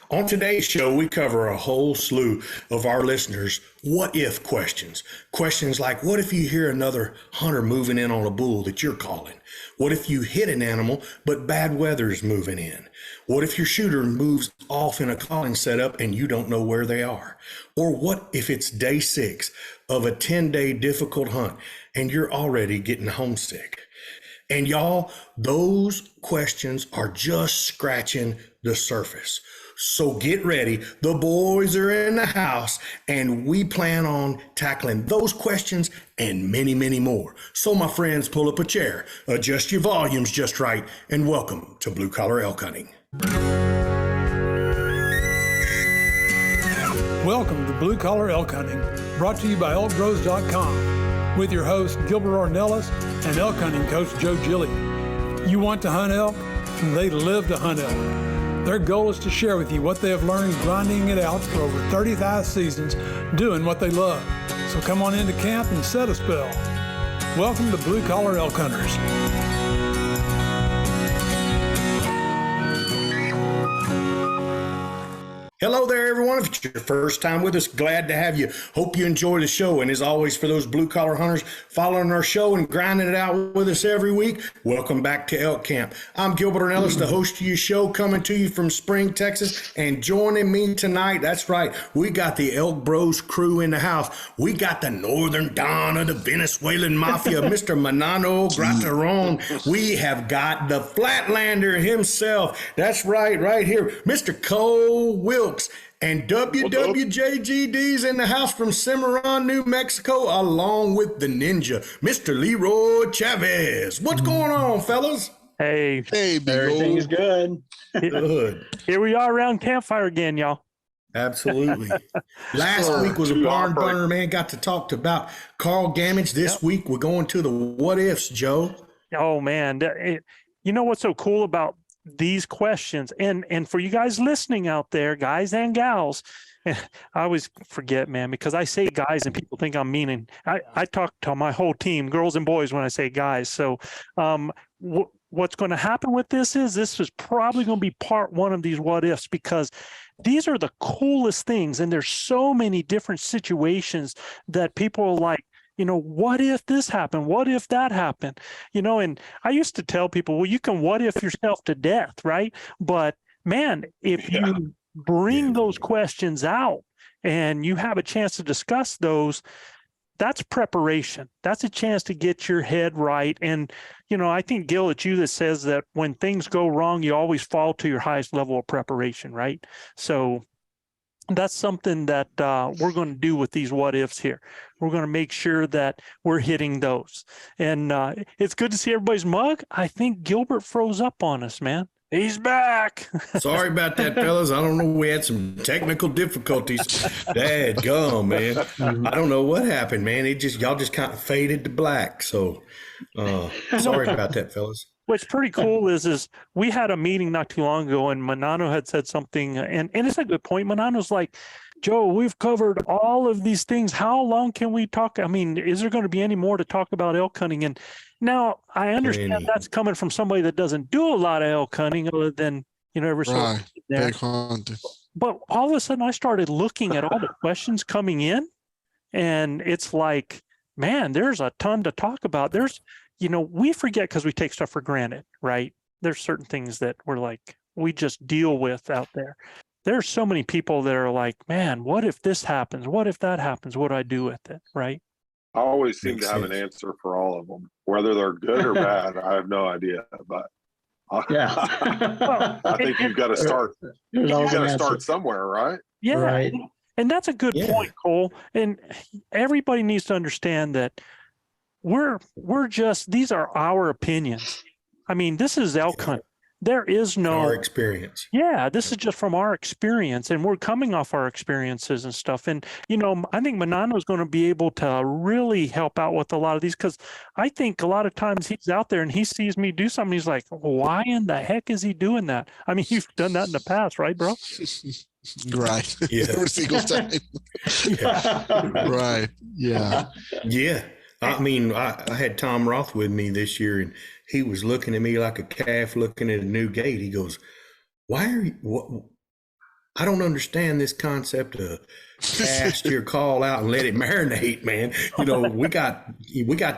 On today's show, we cover a whole slew of our listeners' what if questions. Questions like, what if you hear another hunter moving in on a bull that you're calling? What if you hit an animal, but bad weather's moving in? What if your shooter moves off in a calling setup and you don't know where they are? Or what if it's day 6 of a 10-day difficult hunt and you're already getting homesick? And y'all, those questions are just scratching the surface. So get ready. The boys are in the house and we plan on tackling those questions and many, many more. So my friends, pull up a chair, adjust your volumes just right, and welcome to Blue Collar Elk Hunting. Welcome to Blue Collar Elk Hunting, brought to you by ElkBros.com, with your host Gilbert Ornelas and elk hunting coach Joe Gilly. You want to hunt elk, and they live to hunt elk. Their goal is to share with you what they have learned grinding it out for over 35 seasons, doing what they love. So come on into camp and set a spell. Welcome to Blue Collar Elk Hunters. Hello there, everyone. If it's your first time with us, glad to have you. Hope you enjoy the show. And as always, for those blue collar hunters following our show and grinding it out with us every week, welcome back to Elk Camp. I'm Gilbert Ornelas, the host of your show, coming to you from Spring, Texas. And joining me tonight, that's right, we got the Elk Bros crew in the house. We got the Northern Don of the Venezuelan Mafia, Mr. Manano Grataron. We have got the Flatlander himself. That's right here, Mr. Cole Wilkes. And WWJGD's in the house from Cimarron, New Mexico, along with the ninja, Mr. Leroy Chavez. What's going on, fellas? Hey, Everything's good. Good. Here we are around campfire again, y'all. Absolutely. Last week was a barn burner, man. Got to talk about Carl Gamage. This week we're going to the what-ifs, Joe. Oh, man. You know what's so cool about these questions, and for you guys listening out there, guys and gals, I always forget, man, because I say guys and people think I'm mean, and I talk to my whole team, girls and boys, when I say guys. So what's going to happen with this is probably going to be part one of these what ifs, because these are the coolest things, and there's so many different situations that people are like, what if this happened? What if that happened? And I used to tell people, well, you can what if yourself to death, right? But man, if you bring those questions out and you have a chance to discuss those, that's preparation. That's a chance to get your head right. And, I think, Gil, it's you that says that when things go wrong, you always fall to your highest level of preparation, right? So that's something that we're going to do with these what ifs here. We're going to make sure that we're hitting those. And it's good to see everybody's mug. I think Gilbert froze up on us, man. He's back. Sorry about that, fellas. I don't know. We had some technical difficulties. Dadgum, man. I don't know what happened, man. Y'all just kind of faded to black. So sorry about that, fellas. What's pretty cool is we had a meeting not too long ago, and Manano had said something, and it's a good point. Manano's like, Joe, we've covered all of these things. How long can we talk? I mean, is there going to be any more to talk about elk hunting? And now I understand that's coming from somebody that doesn't do a lot of elk hunting other than, every sort of there. But all of a sudden I started looking at all the questions coming in, and it's like, man, there's a ton to talk about. We forget because we take stuff for granted, right? There's certain things that we just deal with out there. There's so many people that are like, man, what if this happens? What if that happens? What do I do with it, right? I always seem to have an answer for all of them. Whether they're good or bad, I have no idea. But I think you've got to start. You've got to start somewhere, right? Yeah, right. And that's a good point, Cole. And everybody needs to understand that these are our opinions. I mean, this is elk hunt. There is no our experience. Yeah, this is just from our experience, and we're coming off our experiences and stuff. And I think Manano is going to be able to really help out with a lot of these, because I think a lot of times he's out there and he sees me do something. He's like, why in the heck is he doing that? I mean, you've done that in the past, right, bro? Right. Yeah. Every single time. Right. Yeah. Yeah. I mean, I had Tom Roth with me this year, and he was looking at me like a calf looking at a new gate. He goes, why are you, I don't understand this concept of cast your call out and let it marinate, man. You know, we got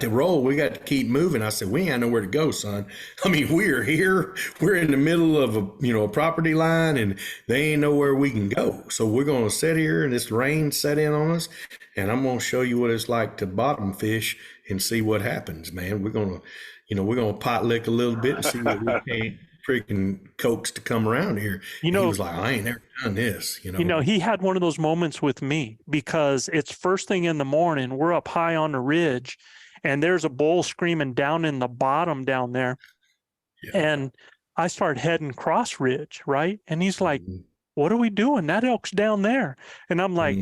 to roll. We got to keep moving. I said, we ain't got nowhere to go, son. I mean, we're here. We're in the middle of a property line, and they ain't nowhere we can go. So we're going to sit here, and this rain set in on us, and I'm going to show you what it's like to bottom fish and see what happens, man. We're going to pot lick a little bit and see what we can't freaking coax to come around here. You And know, he was like, I ain't never done this. he had one of those moments with me because it's first thing in the morning. We're up high on the ridge, and there's a bull screaming down in the bottom down there. Yeah. And I start heading cross ridge, right? And he's like, Mhm. what are we doing? That elk's down there. And I'm like,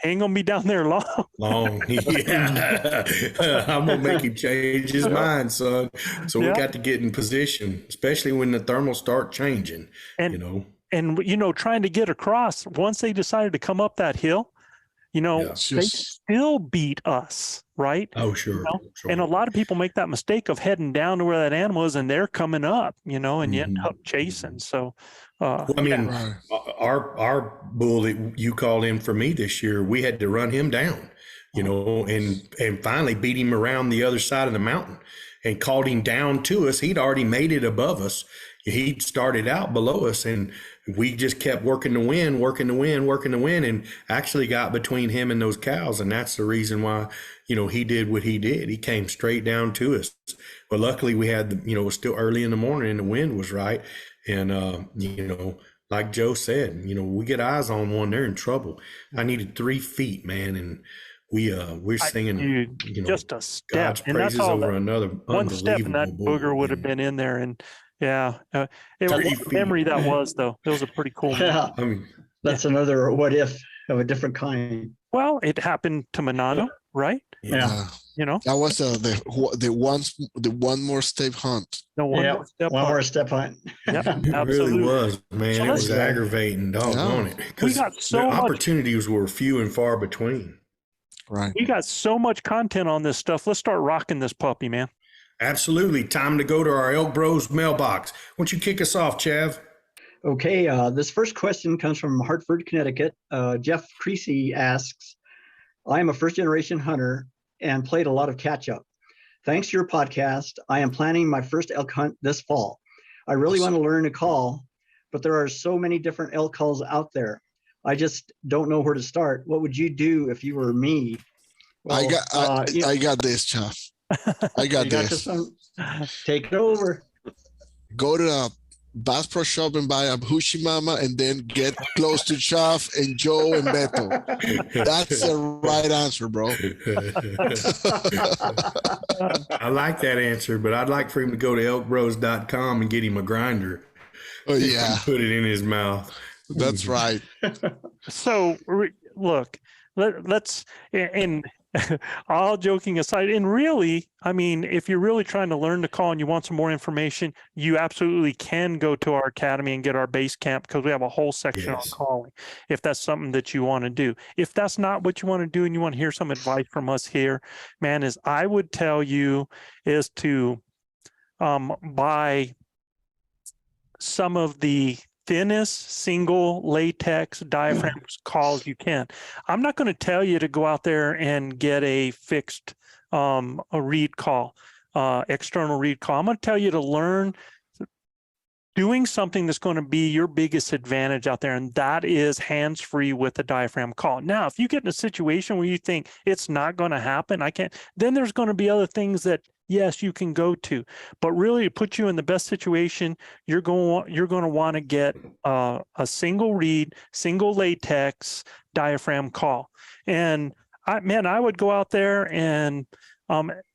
ain't gonna be down there long. Long. Yeah. I'm going to make him change his mind, son. So we Yeah. got to get in position, especially when the thermals start changing, And And, trying to get across, once they decided to come up that hill, Yeah. It's they just still beat us, right? Oh, sure. Sure. And a lot of people make that mistake of heading down to where that animal is and they're coming up, and you end up chasing. So, Well, I mean, right. our bull that you called in for me this year, we had to run him down, and finally beat him around the other side of the mountain and called him down to us. He'd already made it above us. He'd started out below us, and we just kept working the wind, and actually got between him and those cows. And that's the reason why, he did what he did. He came straight down to us. But luckily we had, it was still early in the morning and the wind was right. And, like Joe said, we get eyes on one, they're in trouble. I needed 3 feet, man. And we're singing, just a step. God's And that's praises all over that, another one step and that unbelievable booger would have been in there. And it was 3 what a memory that was, though. It was a pretty cool memory. Yeah, I mean, that's another what if of a different kind. Well, it happened to Manano, right? Yeah. That was the one more step hunt. No one Yeah, more step one on. more step hunt. Yep, it really absolutely. was, man. So It was let's- aggravating, doggone it. We Because got the so much. opportunities were few and far between. Right. We got so much content on this stuff. Let's start rocking this puppy, man. Absolutely. Time to go to our Elk Bros mailbox. Why don't you kick us off, Chav? Okay, this first question comes from Hartford, Connecticut. Jeff Creasy asks, I am a first-generation hunter and played a lot of catch-up. Thanks to your podcast, I am planning my first elk hunt this fall. I really want to learn to call, but there are so many different elk calls out there. I just don't know where to start. What would you do if you were me? I got this, Chuff. I got you this. one? Take it over. Go to a Bass Pro Shop and buy a Hoochie Mama, and then get close to Chuff and Joe and Beto. That's the right answer, bro. I like that answer, but I'd like for him to go to ElkBros.com and get him a grinder. Oh yeah, And put it in his mouth. that's right. So look, let's and all joking aside, and really, I mean, if you're really trying to learn to call and you want some more information, you absolutely can go to our academy and get our base camp, because we have a whole section Yes. on calling, if that's something that you want to do. If that's not what you want to do and you want to hear some advice from us here, man, is I would tell you is to buy some of the thinnest single latex diaphragms calls you can. I'm not going to tell you to go out there and get a fixed a reed call, external reed call. I'm going to tell you to learn doing something that's going to be your biggest advantage out there, and that is hands-free with the diaphragm call. Now, if you get in a situation where you think it's not going to happen, then there's going to be other things that yes, you can go to, but really to put you in the best situation, you're going to want to get a single reed, single latex diaphragm call. And I would go out there and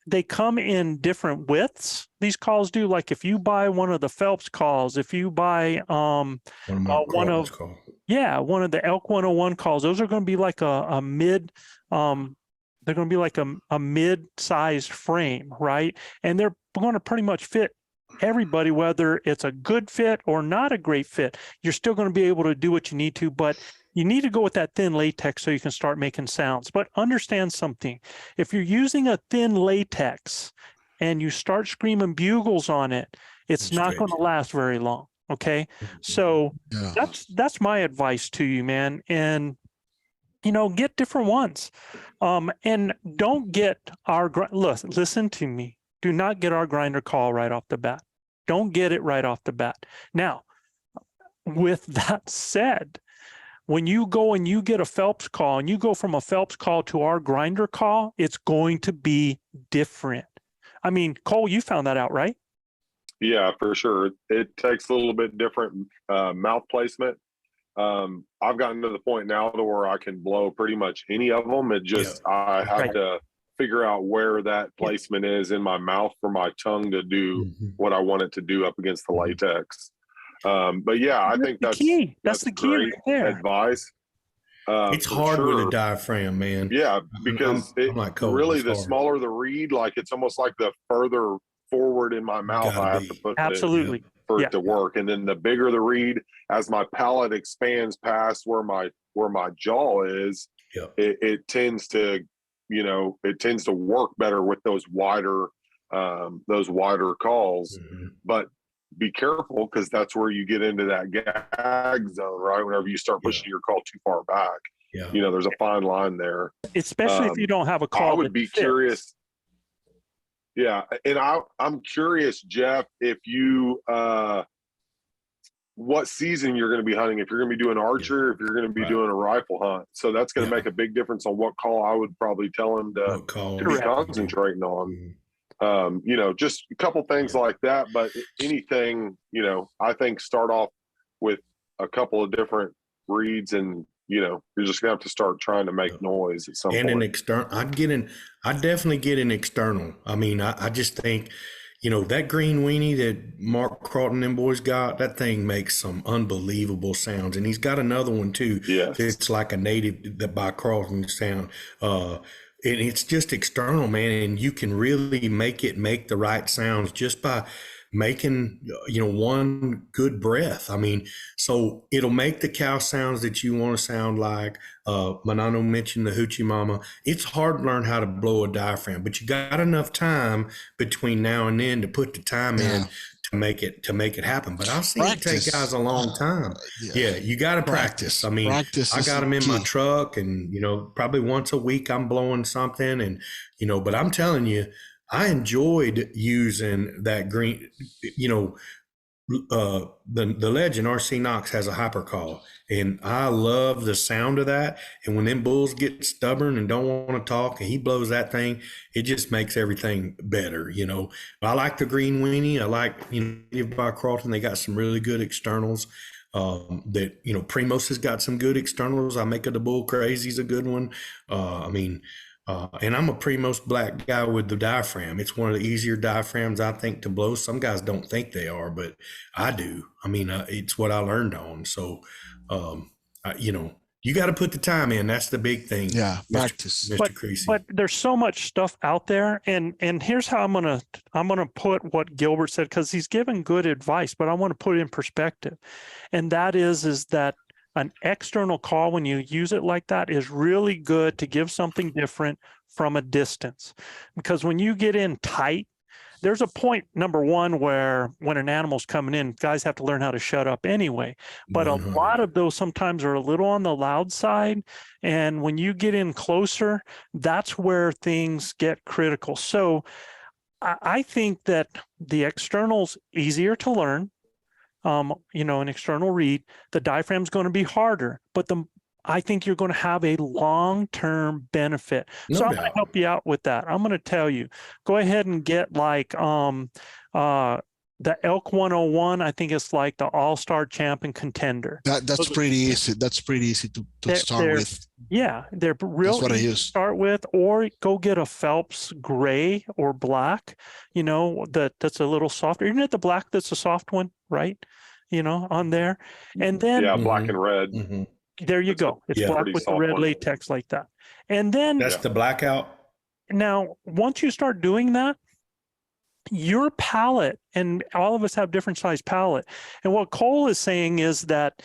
they come in different widths. These calls do. Like if you buy one of the Phelps calls, if you buy one of the Elk 101 calls, those are going to be like a mid. They're going to be like a mid-sized frame, right? And they're going to pretty much fit everybody, whether it's a good fit or not a great fit. You're still going to be able to do what you need to, but you need to go with that thin latex so you can start making sounds. But understand something. If you're using a thin latex and you start screaming bugles on it, it's not going to last very long. Okay. So Yeah. that's my advice to you, man. And, get different ones. And don't get listen to me. Do not get our grinder call right off the bat. Don't get it right off the bat. Now, with that said, when you go and you get a Phelps call and you go from a Phelps call to our grinder call, it's going to be different. I mean, Cole, you found that out, right? Yeah, for sure. It takes a little bit different mouth placement. I've gotten to the point now to where I can blow pretty much any of them. It just, I have to figure out where that placement is in my mouth for my tongue to do what I want it to do up against the latex. But yeah, I think that's the key. That's the key right there. Advice. It's hard with a diaphragm, man. Yeah, because really the smaller the reed, like it's almost like the further forward in my mouth I have to put absolutely for it to work. And then the bigger the reed, as my palate expands past where my jaw is, it tends to, it tends to work better with those wider calls. But be careful, because that's where you get into that gag zone, right? Whenever you start pushing your call too far back, there's a fine line there. Especially if you don't have a call. I would be curious. Yeah. And I'm curious, Jeff, if you, what season you're going to be hunting, if you're going to be doing archery, if you're going to be doing a rifle hunt. So that's going to make a big difference on what call I would probably tell him to be concentrating on. Just a couple things like that, but anything, I think start off with a couple of different reeds, and you're just gonna have to start trying to make noise at some point. And an external, I definitely get an external. I mean, I just think, that green weenie that Mark Crawton and them boys got, that thing makes some unbelievable sounds. And he's got another one too. Yes. It's like a native that by Crawton sound. And it's just external, man. And you can really make the right sounds just by making, one good breath. I mean, so it'll make the cow sounds that you want to sound like. Manano mentioned the hoochie mama. It's hard to learn how to blow a diaphragm, but you got enough time between now and then to put the time in to make it happen. But I've seen it take guys a long time. You got to practice. I mean, I got them in my truck, and probably once a week I'm blowing something, and but I'm telling you, I enjoyed using that green. The legend RC Knox has a hyper call, and I love the sound of that. And when them bulls get stubborn and don't want to talk, and he blows that thing, it just makes everything better. I like the green weenie. I like by Crawton. They got some really good externals. That Primos has got some good externals. I make it the Bull Crazy's a good one. And I'm a Primos black guy with the diaphragm. It's one of the easier diaphragms, I think, to blow. Some guys don't think they are, but I do. I mean, it's what I learned on. So, you got to put the time in. That's the big thing. Yeah, practice. Mr. Creasy. But there's so much stuff out there, and here's how I'm gonna put what Gilbert said, because he's given good advice, but I want to put it in perspective, and that is that an external call, when you use it like that, is really good to give something different from a distance. Because when you get in tight, there's a point, number one, where when an animal's coming in, guys have to learn how to shut up anyway. But a lot of those sometimes are a little on the loud side. And when you get in closer, that's where things get critical. So I think that the external's easier to learn. An external read, the diaphragm's going to be harder, but I think you're going to have a long-term benefit. So I'm going to help you out with that. I'm going to tell you, go ahead and get like the Elk 101. I think it's like the all-star champion contender. That's pretty easy. That's pretty easy to start with. Yeah, they're real easy to start with, or go get a Phelps gray or black, that's a little softer. Isn't it the black that's a soft one, right? On there. And then black and red. Mm-hmm. There you go. It's black with the red latex like that. And then that's the blackout. Now, once you start doing that, your palate, and all of us have different size palate. And what Cole is saying is that,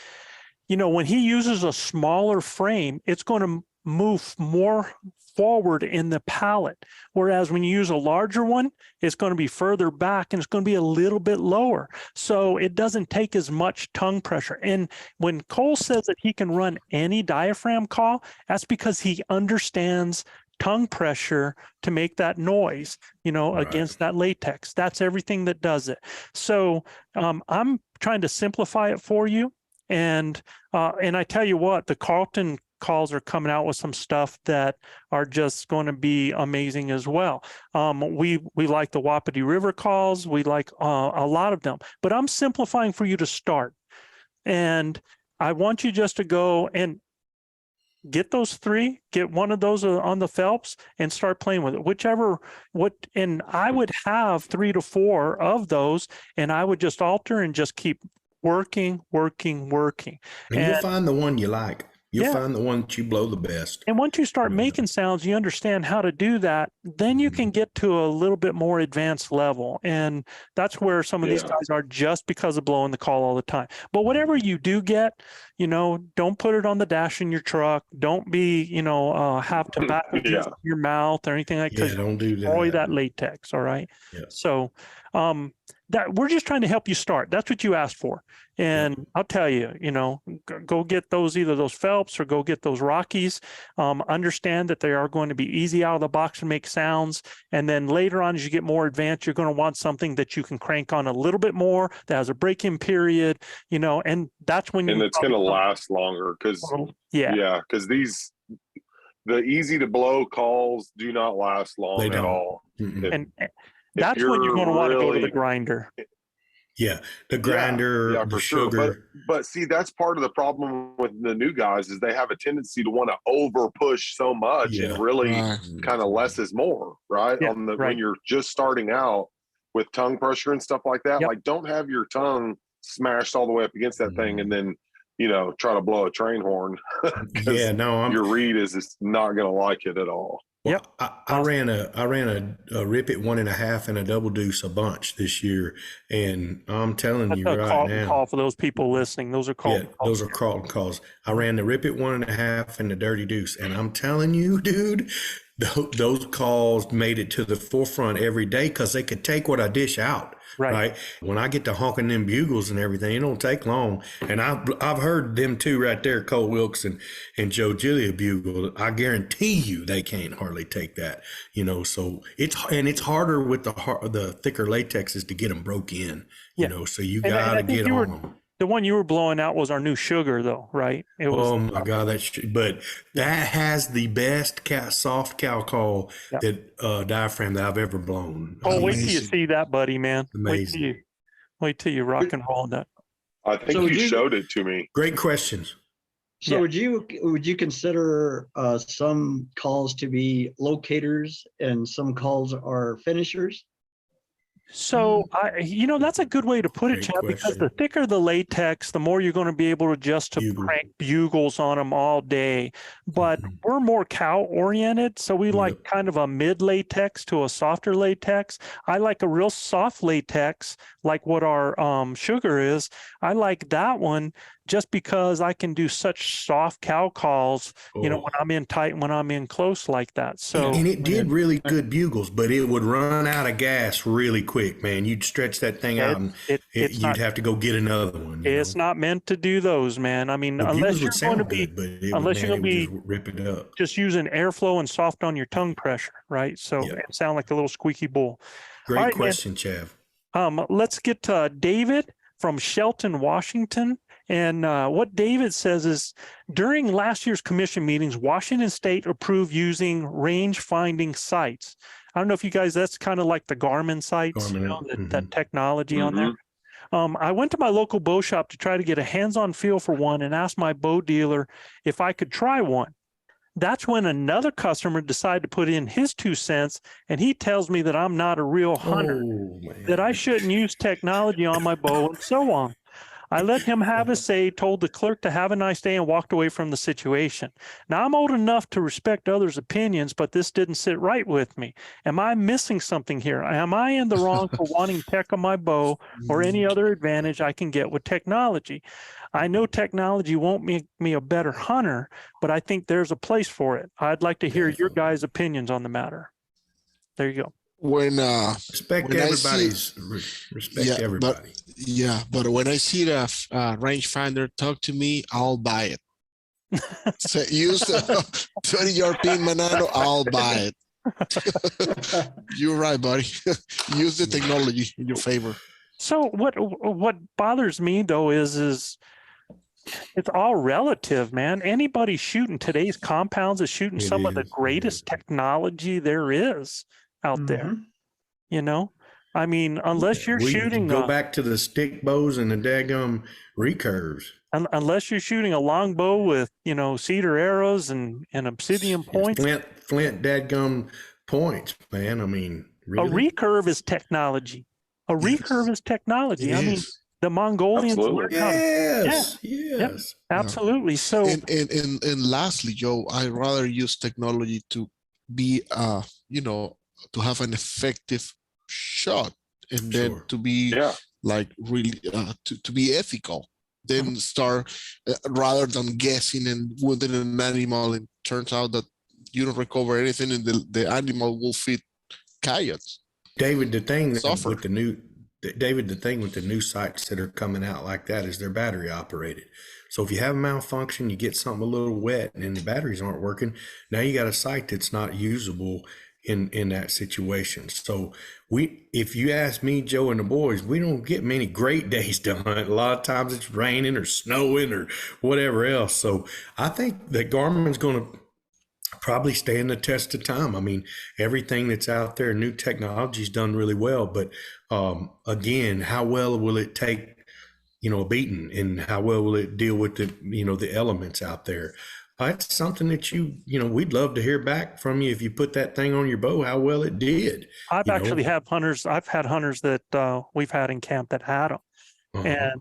when he uses a smaller frame, it's going to move more forward in the palate. Whereas when you use a larger one, it's going to be further back and it's going to be a little bit lower. So it doesn't take as much tongue pressure. And when Cole says that he can run any diaphragm call, that's because he understands tongue pressure to make that noise, against that latex. That's everything that does it. So I'm trying to simplify it for you. And I tell you what, the Carlton calls are coming out with some stuff that are just going to be amazing as well. We like the Wapiti River calls. We like a lot of them, but I'm simplifying for you to start. And I want you just to go and get those 3, get one of those on the Phelps and start playing with it. And I would have 3 to 4 of those, and I would just alter and just keep working. And you'll find the one you like. You'll find the one that you blow the best. And once you start making sounds, you understand how to do that, then you can get to a little bit more advanced level. And that's where some of these guys are, just because of blowing the call all the time. But whatever you do get, don't put it on the dash in your truck. Don't be, have tobacco juice in your mouth or anything like that. Yeah, don't do that. Destroy that latex, all right? Yeah. So that we're just trying to help you start. That's what you asked for. And I'll tell you, go get either those Phelps or go get those Rockies. Understand that they are going to be easy out of the box and make sounds. And then later on, as you get more advanced, you're going to want something that you can crank on a little bit more, that has a break-in period, and that's when and it's going to last longer because the easy to blow calls do not last long at all. And that's when you're going to want to go to the grinder. Yeah, the grinder, the sugar. Sure. But see, that's part of the problem with the new guys is they have a tendency to want to over push so much and really kind of less is more, right? Yeah, when you're just starting out with tongue pressure and stuff like that, like don't have your tongue smashed all the way up against that thing and then try to blow a train horn. Your reed is not going to like it at all. Well, I ran a rip it 1.5 and a double deuce a bunch this year, and I'm telling you right now, call for those people listening. Those are called. Yeah, those are called calls. I ran the rip it 1.5 and the dirty deuce, and I'm telling you, dude, those calls made it to the forefront every day because they could take what I dish out. Right. When I get to honking them bugles and everything, it don't take long. And I've heard them two right there, Cole Wilkes and Joe Gillia bugle. I guarantee you they can't hardly take that. So it's harder with the thicker latexes to get them broke in. So you gotta get on them. The one you were blowing out was our new sugar, though, right? It was, oh my God, but that has the best soft cow call diaphragm that I've ever blown. Oh, wait till you see that, buddy, man! Amazing. Wait till you rock and roll that. I think you showed it to me. Great questions. So would you consider some calls to be locators and some calls are finishers? So, that's a good way to put it, Chad, because the thicker the latex, the more you're going to be able to crank bugles on them all day. But we're more cow oriented. So we like kind of a mid latex to a softer latex. I like a real soft latex, like what our sugar is. I like that one just because I can do such soft cow calls, when I'm in tight and when I'm in close like that. So, and it did really good bugles, but it would run out of gas really quick, man. You'd stretch that thing out and you'd have to go get another one. It's not meant to do those, man. I mean, unless you're going to be rip it up, just using airflow and soft on your tongue pressure, right? So it sound like a little squeaky bull. Great question, Chav. Let's get to David from Shelton, Washington. And what David says is, during last year's commission meetings, Washington State approved using range finding sights. I don't know if you guys, that's kind of like the Garmin sights, that technology on there. I went to my local bow shop to try to get a hands-on feel for one and asked my bow dealer if I could try one. That's when another customer decided to put in his 2 cents, and he tells me that I'm not a real hunter, that I shouldn't use technology on my bow and so on. I let him have his say, told the clerk to have a nice day, and walked away from the situation. Now, I'm old enough to respect others' opinions, but this didn't sit right with me. Am I missing something here? Am I in the wrong for wanting tech on my bow or any other advantage I can get with technology? I know technology won't make me a better hunter, but I think there's a place for it. I'd like to hear your guys' opinions on the matter. There you go. When Respect when I see- everybody's respect everybody. but when I see the rangefinder talk to me, I'll buy it. So use the 20-yard pin Manano, I'll buy it. You're right, buddy. Use the technology in your favor. So what bothers me though is it's all relative, man. Anybody shooting today's compounds is shooting some of the greatest technology there is out there. You know, I mean, unless you're shooting go back to the stick bows and the daggum recurves. Unless you're shooting a long bow with, you know, cedar arrows and obsidian points. Flint dadgum points, man. I mean, really? A recurve is technology. A recurve is technology. I mean, the Mongolians learned how to. Yes. Absolutely. So and lastly, Joe, I rather use technology to be you know, to have an effective shot, and then to be like really to be ethical, then start rather than guessing and wounding an animal, and turns out that you don't recover anything and the animal will feed coyotes. David, the thing with the new sights that are coming out like that is they're battery operated. So if you have a malfunction, you get something a little wet and the batteries aren't working, now you got a sight that's not usable in that situation. So if you ask me, Joe, and the boys, we don't get many great days to hunt. A lot of times it's raining or snowing or whatever else. So I think that Garmin's going to probably stand the test of time. I mean, everything that's out there, new technology's done really well, but again, how well will it take, you know, a beating, and how well will it deal with the, you know, the elements out there? It's something that we'd love to hear back from you if you put that thing on your bow, how well it did. I've had hunters that we've had in camp that had them. And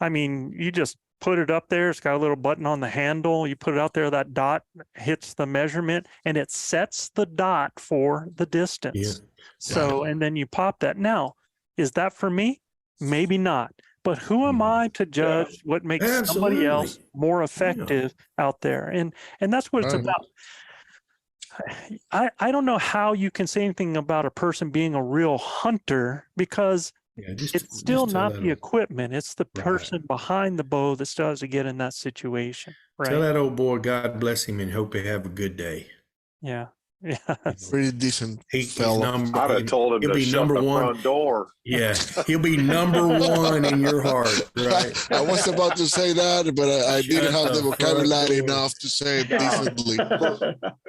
I mean, you just put it up there. It's got a little button on the handle. You put it out there, that dot hits the measurement and it sets the dot for the distance. Yeah. So, and then you pop that. Now, is that for me? Maybe not. But who am I to judge what makes somebody else more effective out there? And that's what it's about. I don't know how you can say anything about a person being a real hunter, because it's still not the equipment. It's the person behind the bow that still has to get in that situation. Right? Tell that old boy, God bless him, and hope he have a good day. Yeah. Yeah. Pretty decent fella. I'd have told him to shut the front door. Yeah, he'll be number one in your heart, right? I was about to say that, but I didn't have the vocabulary enough to say it decently.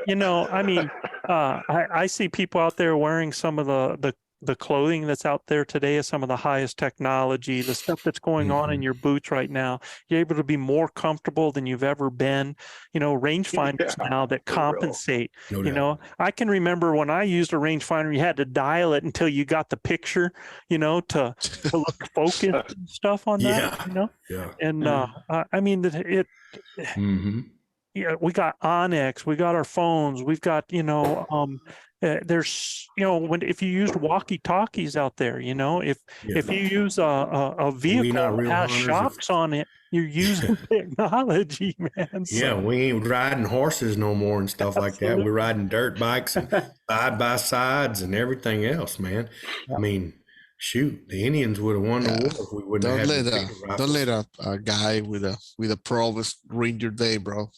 You know, I mean, I see people out there wearing some of the clothing that's out there today is some of the highest technology, the stuff that's going on in your boots right now. You're able to be more comfortable than you've ever been. You know, rangefinders now that compensate. No you doubt. know, I can remember when I used a rangefinder, you had to dial it until you got the picture, you know, to look focused and stuff on that, you know? Yeah. And I mean, yeah, we got Onyx, we got our phones, we've got, you know, there's, you know, if you used walkie-talkies out there, you know, if you use a vehicle that has shocks on it, you're using technology, man. So. Yeah, we ain't riding horses no more and stuff like that. We're riding dirt bikes and side-by-sides and everything else, man. I mean, shoot, the Indians would have won the war if we wouldn't have had Don't let a guy with a pro ruin your day, bro.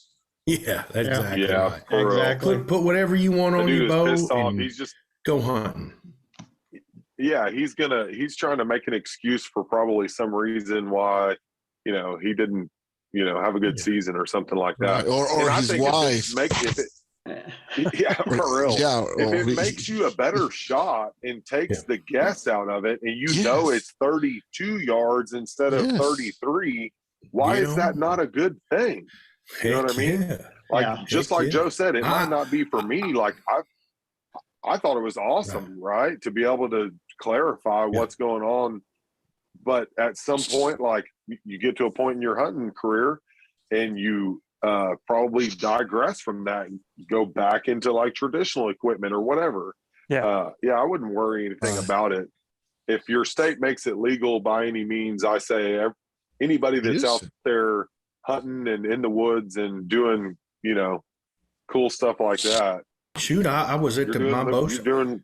Yeah, that's exactly right. Exactly. Put whatever you want on your bow and he's just go hunting. Yeah, he's trying to make an excuse for probably some reason why, you know, he didn't, you know, have a good season or something like that. Right. Or his wife. For real. Yeah, if it makes you a better shot and takes the guess out of it, and you know it's 32 yards instead of 33, why is that not a good thing? You know what I mean? Yeah. Like just like Joe said, it might not be for me. Like I thought it was awesome, right? To be able to clarify what's going on. But at some point, like you get to a point in your hunting career and you probably digress from that and go back into like traditional equipment or whatever. Yeah. I wouldn't worry anything about it. If your state makes it legal by any means, I say anybody that's out there hunting and in the woods and doing, cool stuff like that. Shoot, I was at my bow shop. You're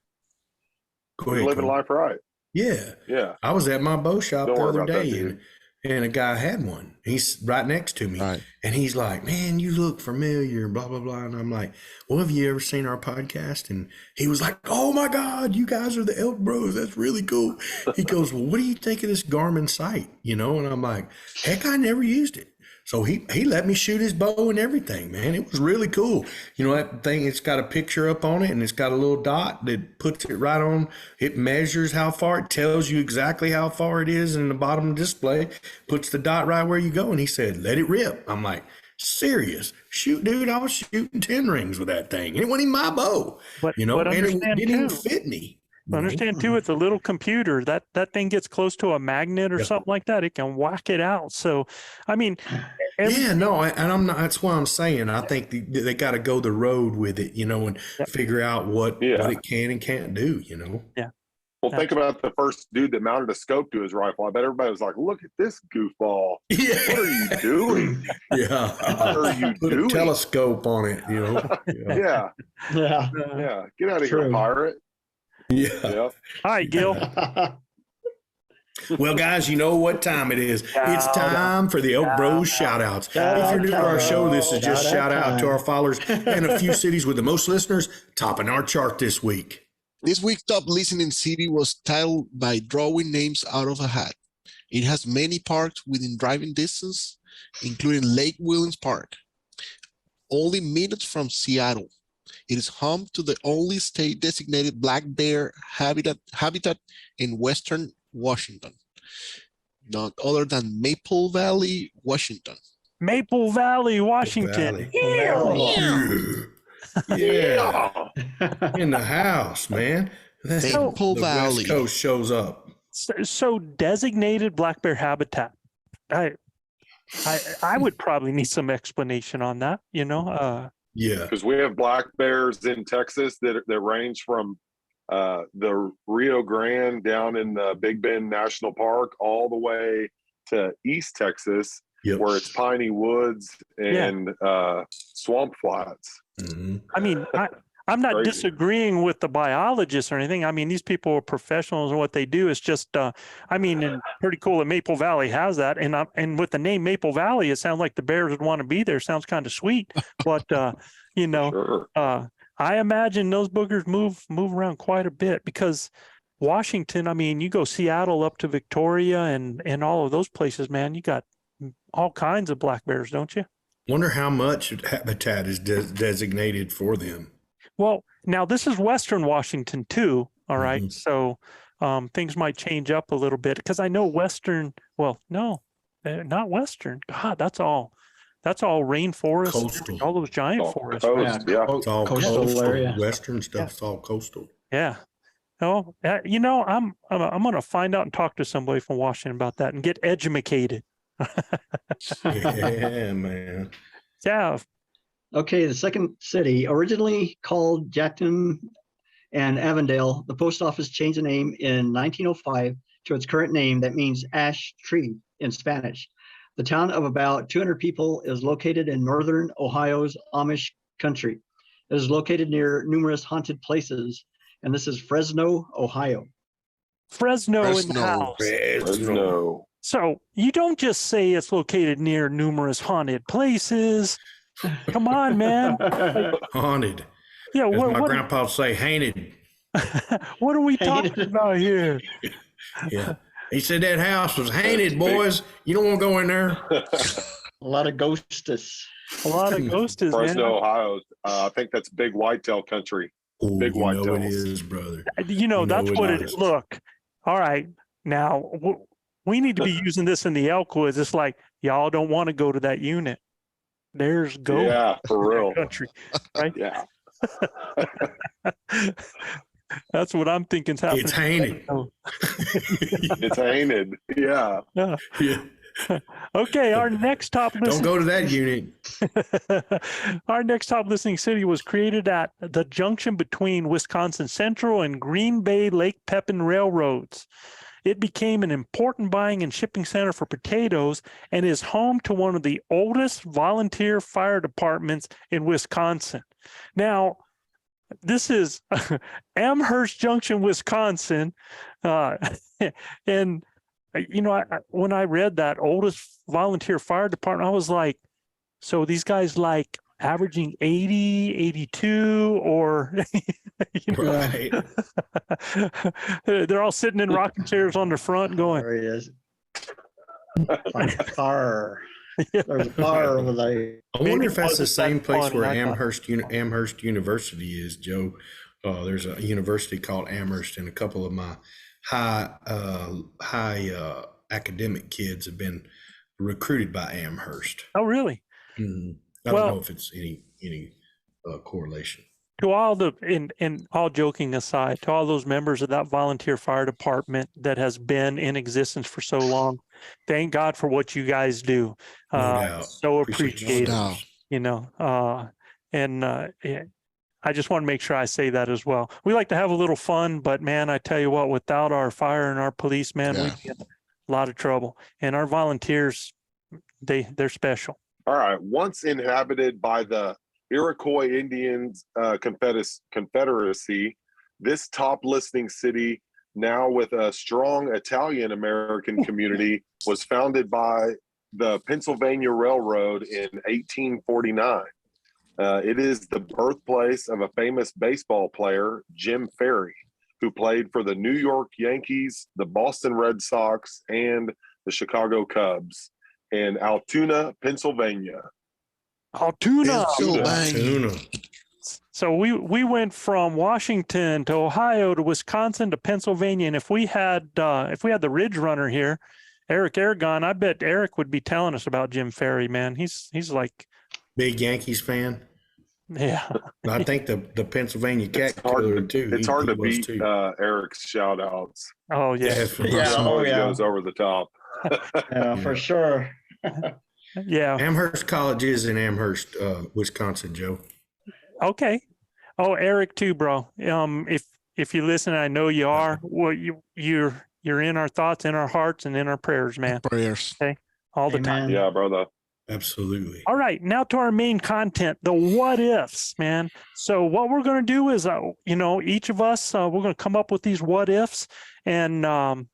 living life right. Yeah. Yeah. I was at my bow shop the other day that, and a guy had one. He's right next to me. Right. And he's like, man, you look familiar, blah, blah, blah. And I'm like, well, have you ever seen our podcast? And he was like, oh my God, you guys are the Elk Bros. That's really cool. He goes, well, what do you think of this Garmin sight? And I'm like, heck, I never used it. So he let me shoot his bow and everything, man. It was really cool. That thing, it's got a picture up on it and it's got a little dot that puts it right on. It measures how far, it tells you exactly how far it is in the bottom display, puts the dot right where you go. And he said, let it rip. I'm like, serious? Shoot, dude, I was shooting 10 rings with that thing. It wasn't even my bow, but and it didn't even fit me. Understand too, it's a little computer that thing gets close to a magnet or something like that. It can whack it out. So, I mean, and I'm not. That's why I'm saying I think they got to go the road with it, and figure out what it can and can't do. Yeah. Well, think about the first dude that mounted a scope to his rifle. I bet everybody was like, "Look at this goofball! Yeah. What are you doing? Yeah, what are you put doing? a telescope on it, Yeah. Get out of here, pirate." Yeah. Yep. All right, Gil. Well, guys, you know what time it is. It's time for the Elk Bros shout outs. If you're new to our show, this is just shout out to our followers and a few cities with the most listeners topping our chart this week. This week's top listening city was titled by drawing names out of a hat. It has many parks within driving distance, including Lake Williams Park, only minutes from Seattle. It is home to the only state-designated black bear habitat in western Washington, none other than Maple Valley, Washington. Maple Valley, Washington. Yeah. In the house, man. That's Maple Valley. West Coast shows up. So designated black bear habitat. I would probably need some explanation on that, Yeah, because we have black bears in Texas that range from the Rio Grande down in the Big Bend National Park all the way to East Texas, where it's piney woods and swamp flats. Mm-hmm. I mean, I'm not disagreeing with the biologists or anything. I mean, these people are professionals and what they do is just, and pretty cool that Maple Valley has that. And with the name Maple Valley, it sounds like the bears would want to be there. Sounds kind of sweet. But, Sure. I imagine those boogers move around quite a bit because Washington, I mean, you go Seattle up to Victoria and all of those places, man, you got all kinds of black bears, don't you? Wonder how much habitat is designated for them. Well, now this is Western Washington too. All right. Mm-hmm. So things might change up a little bit because I know Western, well, no, not Western. God, that's all rainforest, Coastal. all those giant forests. Coast, It's all coastal area. Western stuff's all coastal. Yeah. Oh, I'm going to find out and talk to somebody from Washington about that and get educated. Yeah, man. Yeah. Okay, the second city, originally called Jackson and Avondale, the post office changed the name in 1905 to its current name that means ash tree in Spanish. The town of about 200 people is located in northern Ohio's Amish country. It is located near numerous haunted places, and this is Fresno, Ohio. Fresno in the house. Fresno. So you don't just say it's located near numerous haunted places. Come on, man. Haunted. Yeah, as my grandpa would say, haunted. What are we talking about here? Yeah. He said that house was haunted, boys. You don't want to go in there. A lot of ghostes. A lot of ghostes, Fresno, man. Ohio. I think that's big whitetail country. Ooh, Big you know whitetails. it is, brother. That's what it is. Look, all right. Now, we need to be using this in the Elkwoods. It's like, y'all don't want to go to that unit. There's ghosts. Yeah, for real. Country, right? Yeah. That's what I'm thinking is happening. It's haunted. It's haunted. Yeah. Yeah. Yeah. Okay, our next top Don't listening. go to that unit. Our next top listening city was created at the junction between Wisconsin Central and Green Bay Lake Pepin railroads. It became an important buying and shipping center for potatoes and is home to one of the oldest volunteer fire departments in Wisconsin. Now, this is Amherst Junction, Wisconsin. And, you know, when I read that oldest volunteer fire department, I was like, so these guys like averaging 80, 82, or you know, Right. they're all sitting in rocking chairs on the front going, There he is. Like car. There's a car over there. I wonder if that's the wasn't that same place funny, where I thought. Amherst University is, Joe. There's a university called Amherst, and a couple of my high academic kids have been recruited by Amherst. Oh, really? Mm-hmm. I don't know if it's any correlation. To all the, and all joking aside, to all those members of that volunteer fire department that has been in existence for so long, thank God for what you guys do. No doubt. So Appreciate appreciated, you. you know, I just want to make sure I say that as well. We like to have a little fun, but man, I tell you what, without our fire and our police, man, we'd be in a lot of trouble. And our volunteers, they're special. All right. Once inhabited by the Iroquois Indians Confederacy, this top listening city, now with a strong Italian American community, was founded by the Pennsylvania Railroad in 1849. It is the birthplace of a famous baseball player, Jim Ferry, who played for the New York Yankees, the Boston Red Sox, and the Chicago Cubs in Altoona, Pennsylvania. Altoona. Altoona. So we went from Washington to Ohio to Wisconsin to Pennsylvania, and if we had the Ridge Runner here, Eric Aragon, I bet Eric would be telling us about Jim Ferry, man. He's like big Yankees fan. Yeah. I think the Pennsylvania Cat Killer too. It's hard to beat Eric's shout outs. Oh yeah. Goes over the top. Yeah, for sure. Yeah. Amherst College is in Amherst, Wisconsin, Joe. Okay. Oh, Eric too, bro. If you listen, I know you are. Well, you're in our thoughts, in our hearts, and in our prayers, man. Prayers. Okay. All the time. Yeah, brother. Absolutely. All right, now to our main content, the what ifs, man. So what we're going to do is, each of us, we're going to come up with these what ifs and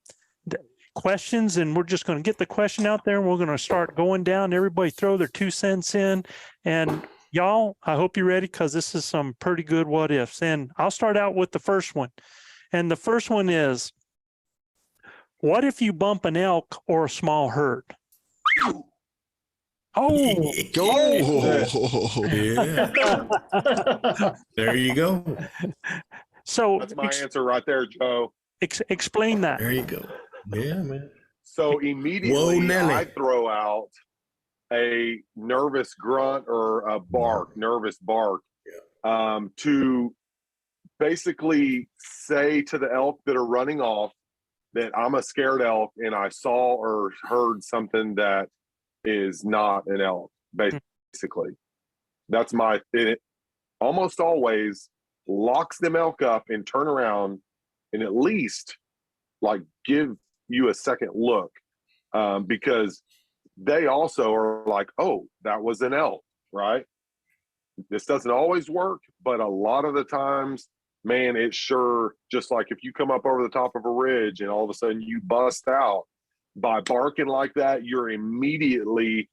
questions, and we're just going to get the question out there, and we're going to start going down. Everybody throw their 2 cents in, and y'all, I hope you're ready because this is some pretty good what ifs. And I'll start out with the first one, and the first one is, what if you bump an elk or a small herd? Oh, go! Yeah. There you go. So that's my answer right there, Joe. Explain that. There you go. Yeah, man. So immediately I throw out a nervous grunt or a nervous bark, to basically say to the elk that are running off that I'm a scared elk and I saw or heard something that is not an elk, basically. That's it almost always locks them elk up and turn around and at least give you a second look, because they also are like, oh, that was an elk, right? This doesn't always work, but a lot of the times, man, it's sure, just like if you come up over the top of a ridge and all of a sudden you bust out, by barking like that, you're immediately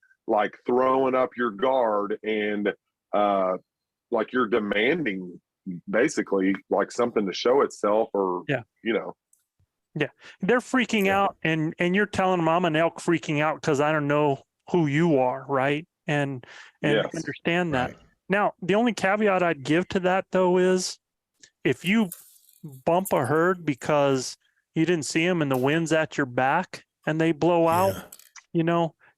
throwing up your guard and you're demanding basically something to show itself, or Yeah, they're freaking out, and you're telling them I'm an elk freaking out because I don't know who you are, right? And yes, understand that. Right. Now, the only caveat I'd give to that though is if you bump a herd because you didn't see them and the wind's at your back and they blow out,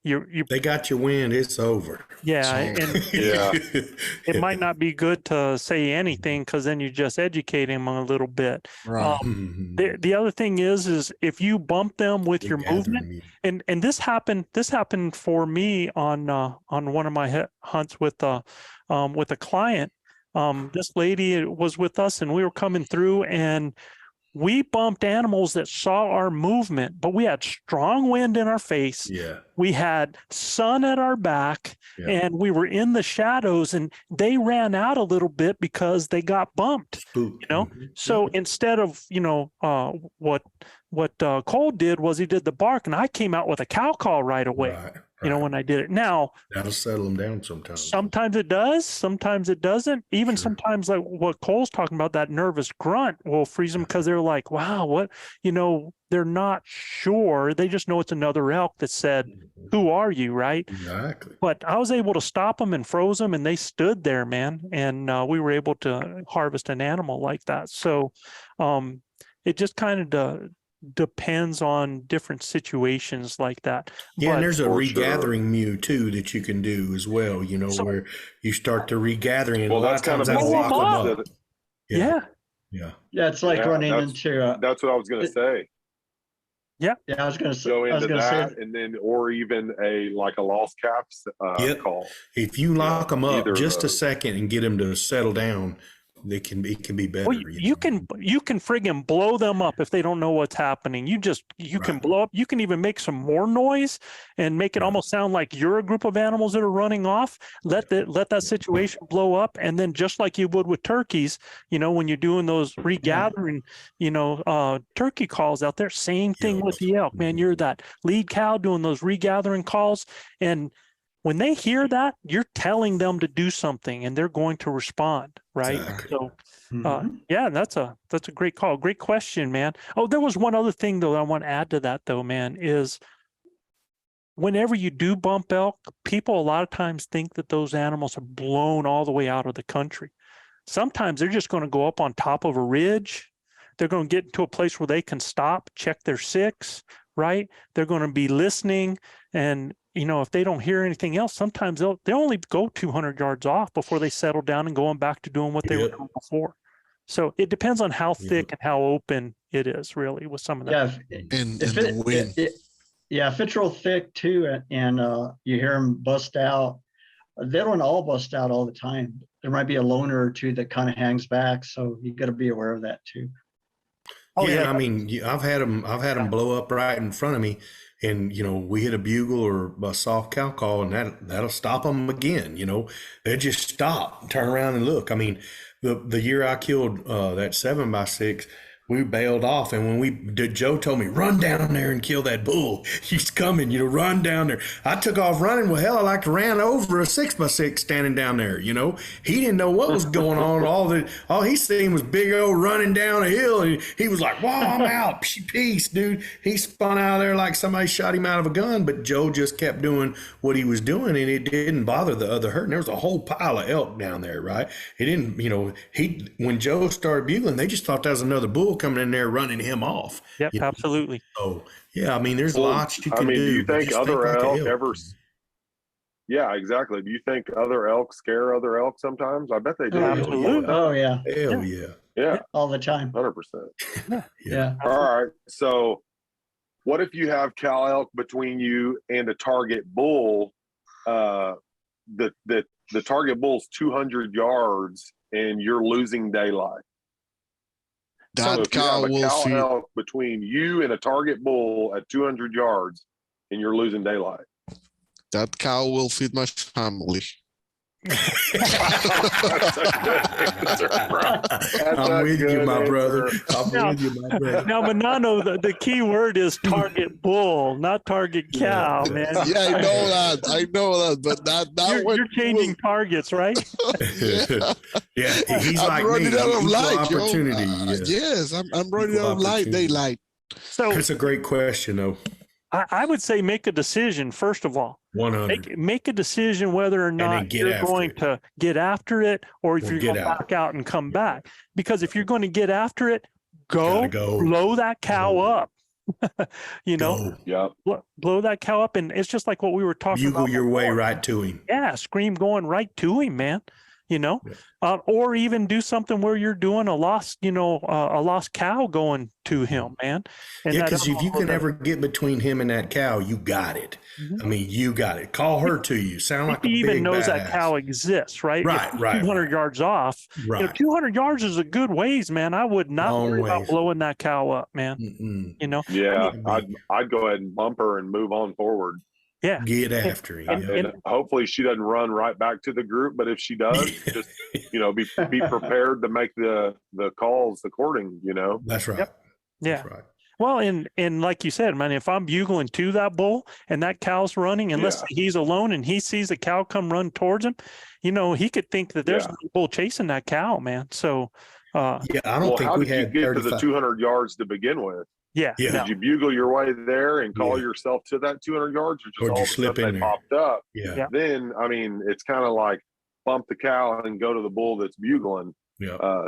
they got your wind. It's over. Yeah, So- and it might not be good to say anything because then you just educate him a little bit. Right. The other thing is if you bump them with your movement, and this happened for me on one of my hunts with a client. This lady was with us, and we were coming through, and we bumped animals that saw our movement, but we had strong wind in our face. Yeah. We had sun at our back, and we were in the shadows, and they ran out a little bit because they got bumped. Spooked. You know, so instead of what Cole did was he did the bark, and I came out with a cow call right away. Right. You know, when I did it. Now that'll settle them down sometimes. Sometimes it does, sometimes it doesn't. Even sometimes, like what Cole's talking about, that nervous grunt will freeze them because they're like, wow, what, they're not sure. They just know it's another elk that said, who are you, right? Exactly. But I was able to stop them and froze them, and they stood there, man. And we were able to harvest an animal like that. So it just kind of depends on different situations like that. Yeah, and there's a regathering mew too that you can do as well, where you start to regathering, and a lot of times that'll lock them up. Yeah, it's like running into that's what I was going to say. I was going to say, go into that, and then or even a lost caps call. If you lock them up just a second and get them to settle down, it can be better. Well, you can friggin' blow them up if they don't know what's happening. You can blow up. You can even make some more noise and make it almost sound like you're a group of animals that are running off. Let that situation blow up, and then just like you would with turkeys, when you're doing those regathering, turkey calls out there. Same thing with the elk, man. You're that lead cow doing those regathering calls, and when they hear that, you're telling them to do something, and they're going to respond, right? Exactly. So, that's a great call. Great question, man. Oh, there was one other thing, though, that I want to add to that, though, man, is whenever you do bump elk, people a lot of times think that those animals are blown all the way out of the country. Sometimes they're just going to go up on top of a ridge. They're going to get into a place where they can stop, check their six, right? They're going to be listening, and if they don't hear anything else, sometimes they'll only go 200 yards off before they settle down and going back to doing what they were doing before. So it depends on how thick and how open it is, really, with some of that. The wind. If it's real thick too, and you hear them bust out, they don't all bust out all the time. There might be a loner or two that kind of hangs back, so you got to be aware of that too. Oh, yeah, I mean, I've had them blow up right in front of me. And, we hit a bugle or a soft cow call, and that'll stop them again. They just stop, turn around and look. I mean, the year I killed that 7x6, we bailed off. And when Joe told me, run down there and kill that bull. He's coming, run down there. I took off running. Well, hell, I like to ran over a 6x6 standing down there. He didn't know what was going on. All he seen was big old running down a hill. And he was like, wow, I'm out. Peace, dude. He spun out of there like somebody shot him out of a gun. But Joe just kept doing what he was doing, and it didn't bother the other herd. And there was a whole pile of elk down there, right? It didn't, when Joe started bugling, they just thought that was another bull coming in there running him off. Yep, absolutely. Oh, yeah. I mean, there's lots you can do. Do you think other elk ever? Yeah, exactly. Do you think other elk scare other elk sometimes? I bet they do. Absolutely. Oh, yeah. Hell yeah. Yeah. All the time. 100%. Yeah. All right. So what if you have cow elk between you and a target bull? The target bull's 200 yards and you're losing daylight. That cow will see elk between you and a target bull at 200 yards, and you're losing daylight. That cow will feed my family. I'm with you, my brother. Now, Manano, the key word is target bull, not target cow, man. Yeah, I know that, but you're changing targets, right? Yeah, he's I'm like running me. out of light, opportunity. Yes, I'm running out of light, daylight. So it's a great question, though. I would say make a decision, first of all. 100. Make a decision whether or not you're going to get after it, or if you're going to back out and come back. Because if you're going to get after it, go blow that cow up. You know, Yeah. blow that cow up. And it's just like what we were talking about. Bugle your way right to him. Yeah, scream going right to him, man. You know, or even do something where you're doing a lost cow going to him, man. And yeah, because if you can ever get between him and that cow, you got it. I mean, you got it. Call her to you. Sound like he a even big knows badass. that cow exists, right? Right, If right. 200 yards off. Right. You know, 200 yards is a good ways, man. I would not worry about blowing that cow up, man. You know. Yeah, I'd go ahead and bump her and move on forward. Yeah. Get after him. And hopefully she doesn't run right back to the group. But if she does, just, you know, be prepared to make the calls according, you know. That's right. Yep. Yeah. That's right. Well, and like you said, man, if I'm bugling to that bull and that cow's running, unless he's alone and he sees a cow come run towards him, you know, he could think that there's a bull chasing that cow, man. So, I don't think we had you get to the 200 yards to begin with? Yeah. Did you bugle your way there and call yourself to that 200 yards, or just all of a sudden they popped up? Yeah. Then, I mean, it's kind of like bump the cow and go to the bull that's bugling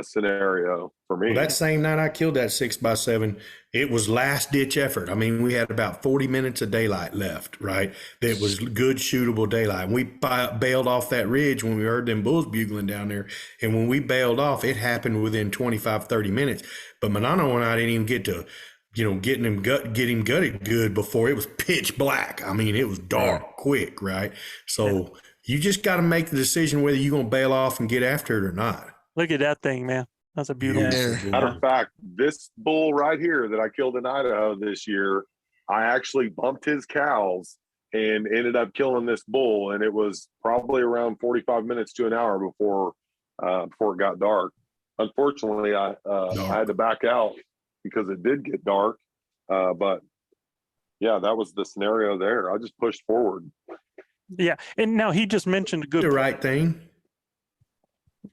scenario for me. Well, that same night I killed that 6x7, it was last ditch effort. I mean, we had about 40 minutes of daylight left, right? That was good shootable daylight. And we bailed off that ridge when we heard them bulls bugling down there. And when we bailed off, it happened within 25, 30 minutes. But Manano and I didn't even get to, you know, get him gutted good before it was pitch black. I mean, it was dark quick, right? So you just got to make the decision whether you're going to bail off and get after it or not. Look at that thing, man. That's a beautiful. Matter of fact, this bull right here that I killed in Idaho this year, I actually bumped his cows and ended up killing this bull. And it was probably around 45 minutes to an hour before it got dark. Unfortunately, I had to back out because it did get dark. But yeah, that was the scenario there. I just pushed forward. Yeah. And now he just mentioned a good the right thing.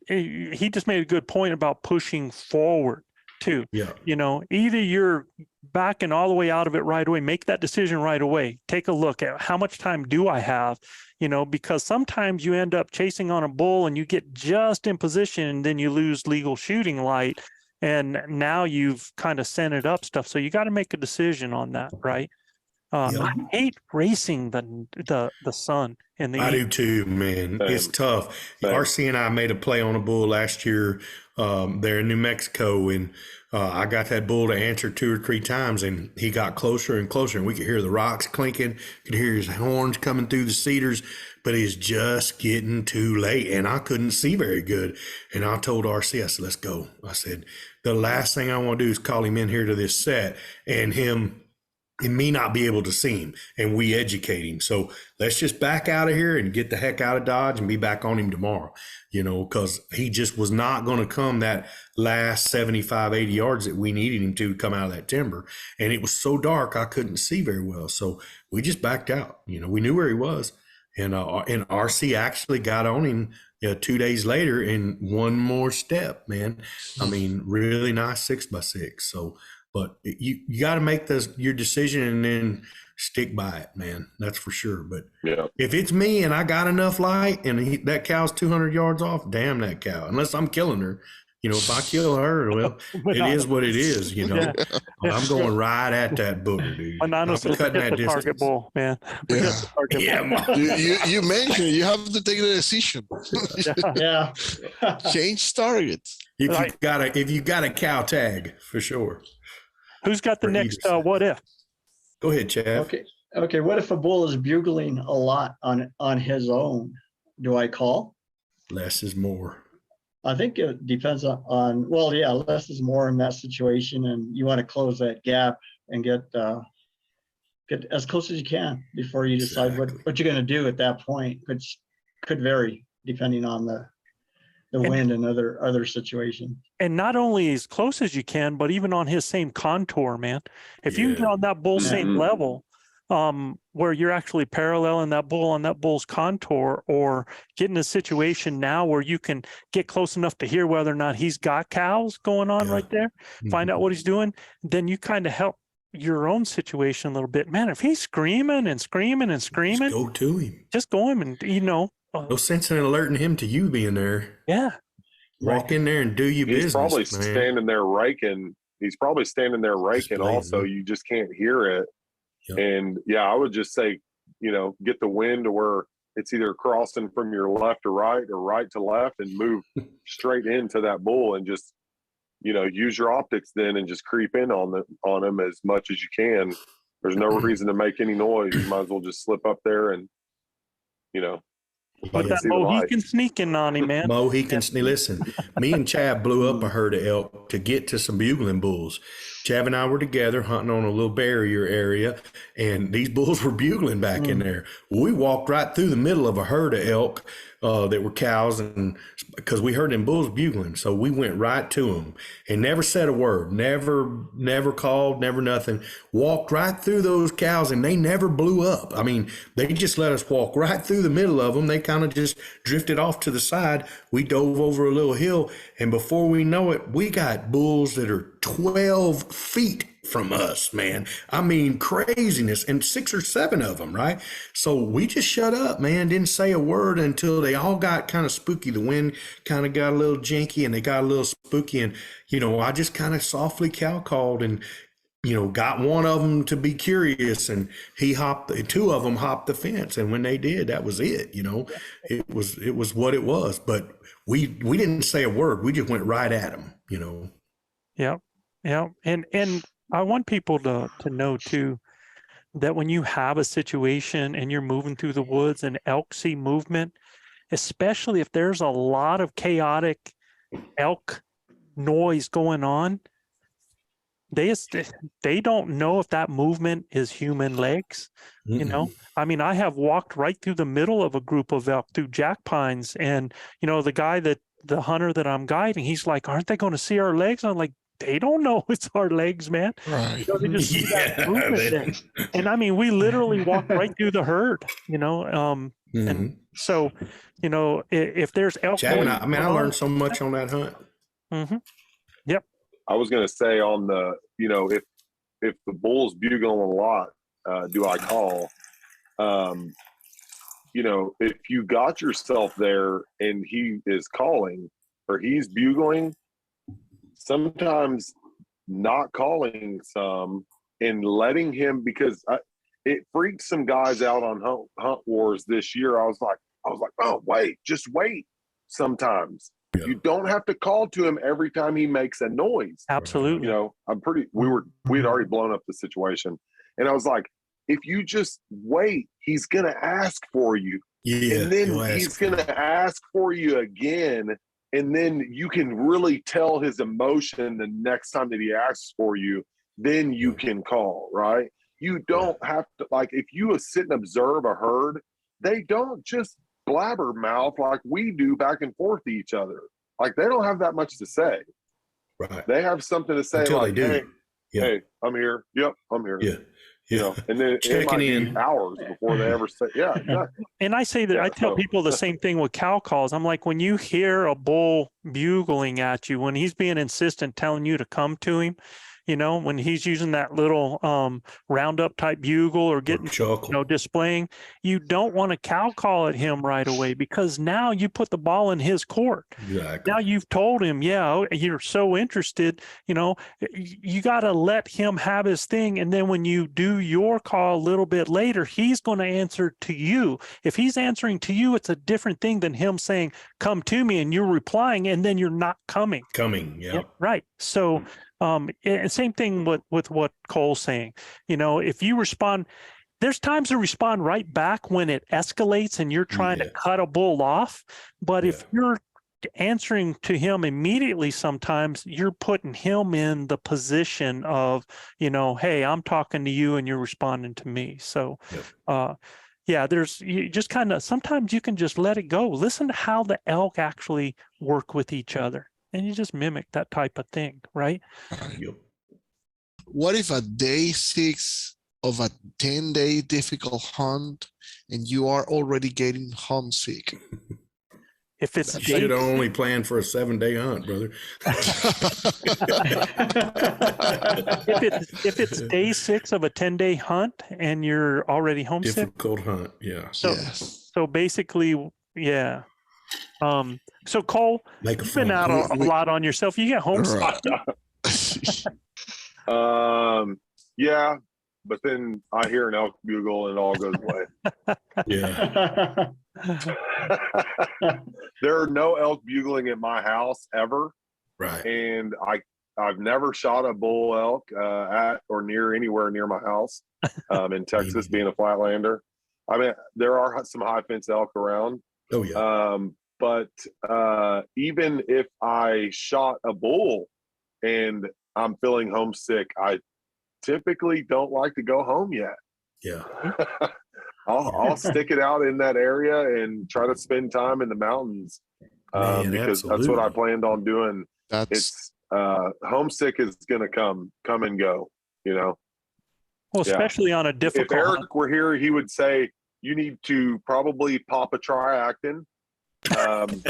He just made a good point about pushing forward too. Yeah. You know, either you're backing all the way out of it right away, make that decision right away. Take a look at how much time do I have, you know, because sometimes you end up chasing on a bull and you get just in position and then you lose legal shooting light. And now you've kind of scented up stuff. So you got to make a decision on that, right? I hate racing the sun in the. I do too, man. It's tough. RC and I made a play on a bull last year there in New Mexico, and I got that bull to answer 2 or 3 times, and he got closer and closer, and we could hear the rocks clinking, could hear his horns coming through the cedars, but it's just getting too late, and I couldn't see very good. And I told RC, I said, let's go. I said, the last thing I want to do is call him in here to this set and me not be able to see him, and we educate him. So let's just back out of here and get the heck out of Dodge and be back on him tomorrow, you know, because he just was not going to come that last 75, 80 yards that we needed him to come out of that timber. And it was so dark, I couldn't see very well. So we just backed out. You know, we knew where he was. And RC actually got on him 2 days later in one more step, man. I mean, really nice 6x6. So, but you got to make your decision and then stick by it, man. That's for sure. But if it's me and I got enough light and that cow's 200 yards off, damn that cow. Unless I'm killing her. You know, if I kill her, well, it is what it is, you know. I'm going right at that booger, dude. I'm cutting that distance. Target bull, man. You mentioned you have to take the decision. Change targets. If you got a cow tag, for sure. Who's got the next what if? Go ahead, Chad. Okay. What if a bull is bugling a lot on his own? Do I call? Less is more. I think it depends on less is more in that situation, and you want to close that gap and get as close as you can before you decide what you're going to do at that point, which could vary depending on the wind and other situations. And not only as close as you can, but even on his same contour, man. If you get on that bull same level, where you're actually paralleling that bull on that bull's contour, or get in a situation now where you can get close enough to hear whether or not he's got cows going on right there, find out what he's doing, then you kind of help your own situation a little bit. Man, if he's screaming and screaming and screaming, just go to him. Just go him and, you know. No sense in alerting him to you being there. Yeah. Walk in there and do your business. He's probably standing there raking he's probably standing there raking also. You just can't hear it. Yep. And yeah, I would just say, get the wind to where it's either crossing from your left to right or right to left, and move straight into that bull, and just, use your optics then, and just creep in on them as much as you can. There's no reason to make any noise. You might as well just slip up there and, But that Mohican sneaking on him, man. Mohican sneak. Listen, me and Chav blew up a herd of elk to get to some bugling bulls. Chav and I were together hunting on a little barrier area, and these bulls were bugling back in there. We walked right through the middle of a herd of elk that were cows, and because we heard them bulls bugling, so we went right to them and never said a word, never called, never nothing. Walked right through those cows, and they never blew up. I mean, they just let us walk right through the middle of them. They kind of just drifted off to the side. We dove over a little hill, and before we know it, we got bulls that are 12 feet from us, man. I mean, craziness, and 6 or 7 of them, right? So we just shut up, man, didn't say a word until they all got kind of spooky. The wind kind of got a little jinky, and they got a little spooky, and, I just kind of softly cow called, and, got one of them to be curious, and 2 of them hopped the fence, and when they did, that was it. It was what it was, but we didn't say a word. We just went right at them. Yeah. And I want people to know too, that when you have a situation and you're moving through the woods and elk see movement, especially if there's a lot of chaotic elk noise going on, they don't know if that movement is human legs. I mean, I have walked right through the middle of a group of elk through jack pines, and the hunter that I'm guiding, he's like, aren't they going to see our legs? I'm like, they don't know it's our legs, man. Right. They just see that movement there. And I mean, we literally walked right through the herd, and so, if there's elk. Chad, I learned so much on that hunt. Mm-hmm. Yep. I was going to say on the, if the bull's bugling a lot, do I call? If you got yourself there and he is calling or he's bugling, sometimes not calling some and letting him, because it freaked some guys out on hunt wars this year. I was like, oh, just wait. Sometimes you don't have to call to him every time he makes a noise. Absolutely. We had already blown up the situation, and I was like, if you just wait, he's going to ask for you. Yeah, and then he's going to ask for you again. And then you can really tell his emotion the next time that he asks for you, then you can call, right? You don't have to, if you sit and observe a herd, they don't just blabbermouth like we do back and forth to each other. They don't have that much to say. Right. They have something to say. Until they do. Hey, I'm here. Yep, I'm here. Yeah. And then it might be hours before they ever say, exactly. And I say that I tell people the same thing with cow calls. I'm like, when you hear a bull bugling at you, when he's being insistent, telling you to come to him, when he's using that little roundup type bugle or getting, displaying, you don't want to cow call at him right away, because now you put the ball in his court. Exactly. Now you've told him, you're so interested, you got to let him have his thing. And then when you do your call a little bit later, he's going to answer to you. If he's answering to you, it's a different thing than him saying, come to me, and you're replying, and then you're not coming. Yeah. Right. So, and same thing with what Cole's saying. If you respond, there's times to respond right back when it escalates and you're trying to cut a bull off. But if you're answering to him immediately, sometimes you're putting him in the position of, hey, I'm talking to you and you're responding to me. So, you just kind of, sometimes you can just let it go. Listen to how the elk actually work with each other. And you just mimic that type of thing, right? Yep. What if at day 6 of a 10-day difficult hunt and you are already getting homesick? If it's should only plan for a 7-day hunt, brother. if it's day 6 of a 10-day hunt and you're already homesick, difficult hunt, yeah. So basically, yeah. So Cole, you've been out a lot on yourself. You get homesick. Yeah, but then I hear an elk bugle and it all goes away. Yeah. There are no elk bugling at my house ever. Right. And I've never shot a bull elk at or near anywhere near my house in Texas, being a flatlander. I mean, there are some high fence elk around. Oh, yeah. But even if I shot a bull and I'm feeling homesick, I typically don't like to go home yet. Yeah. I'll stick it out in that area and try to spend time in the mountains because that's what I planned on doing. It's homesick is going to come and go, you know. Well, especially on a difficult. If Eric were here, he would say you need to probably pop a triactin and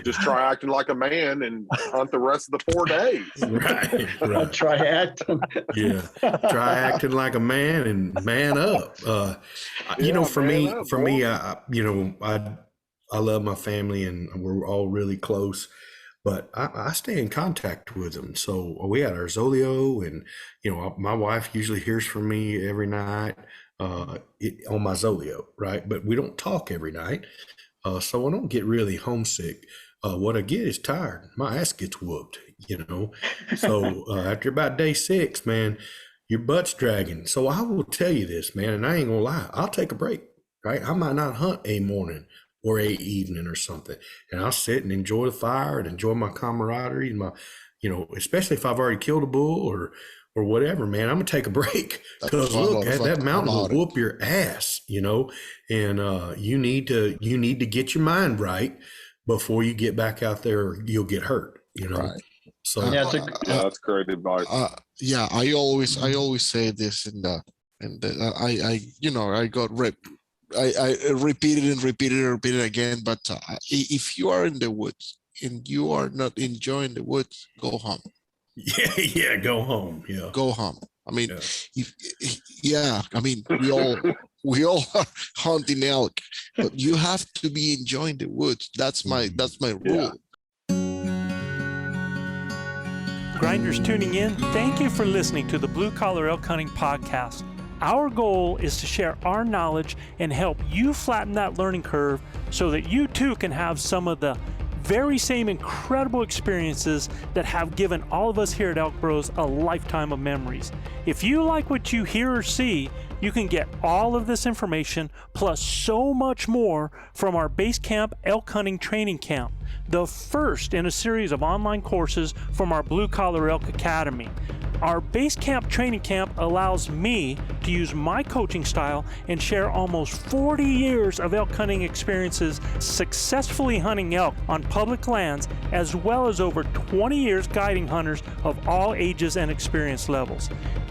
just try acting like a man and hunt the rest of the 4 days. Right. Try acting. Yeah. Try acting like a man and man up. You know, for me, I love my family and we're all really close, but I stay in contact with them. So we had our Zolio, and, you know, my wife usually hears from me every night on my Zolio, right? But we don't talk every night. So I don't get really homesick. What I get is tired. My ass gets whooped, you know? So after about day 6, man, your butt's dragging. So I will tell you this, man, and I ain't gonna lie, I'll take a break, right? I might not hunt a morning or a evening or something, and I'll sit and enjoy the fire and enjoy my camaraderie and my, you know, especially if I've already killed a bull or whatever, man, I'm gonna take a break, because look, that mountain will whoop your ass, you know, and you need to get your mind right before you get back out there, or you'll get hurt, you know. Right. So that's great advice. Yeah, I always say this, and I you know, I repeat it again. But if you are in the woods and you are not enjoying the woods, go home. Yeah, go home. Yeah, go home. I mean, I mean, we all are hunting elk, but you have to be enjoying the woods. That's my rule. Grinders tuning in, thank you for listening to the Blue Collar Elk Hunting Podcast. Our goal is to share our knowledge and help you flatten that learning curve so that you too can have some of the very same incredible experiences that have given all of us here at Elk Bros a lifetime of memories. If you like what you hear or see, you can get all of this information plus so much more from our Base Camp Elk Hunting Training Camp, the first in a series of online courses from our Blue Collar Elk Academy. Our Base Camp Training Camp allows me to use my coaching style and share almost 40 years of elk hunting experiences successfully hunting elk on public lands, as well as over 20 years guiding hunters of all ages and experience levels.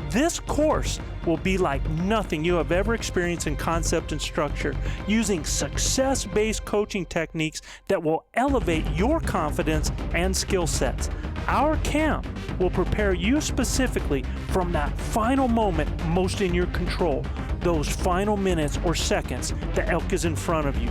This course will be like nothing you have ever experienced in concept and structure, using success-based coaching techniques that will elevate your confidence and skill sets. Our camp will prepare you specifically from that final moment most in your control, those final minutes or seconds the elk is in front of you,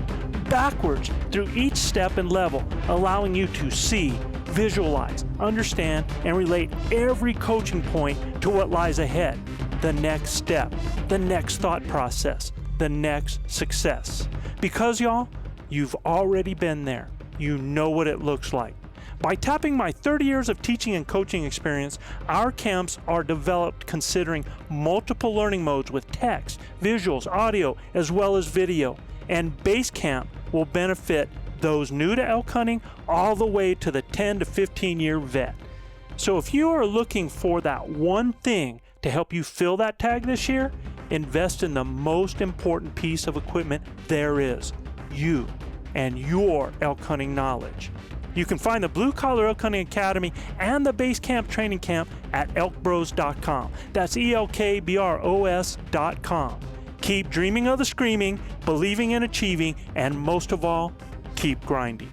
backwards through each step and level, allowing you to see, visualize, understand, and relate every coaching point to what lies ahead, the next step, the next thought process, the next success. Because y'all, you've already been there. You know what it looks like. By tapping my 30 years of teaching and coaching experience, our camps are developed considering multiple learning modes with text, visuals, audio, as well as video. And Base Camp will benefit those new to elk hunting all the way to the 10 to 15 year vet. So if you are looking for that one thing to help you fill that tag this year, invest in the most important piece of equipment there is, you and your elk hunting knowledge. You can find the Blue Collar Elk Hunting Academy and the Base Camp Training Camp at ElkBros.com. That's ElkBros.com. Keep dreaming of the screaming, believing in achieving, and most of all, keep grinding.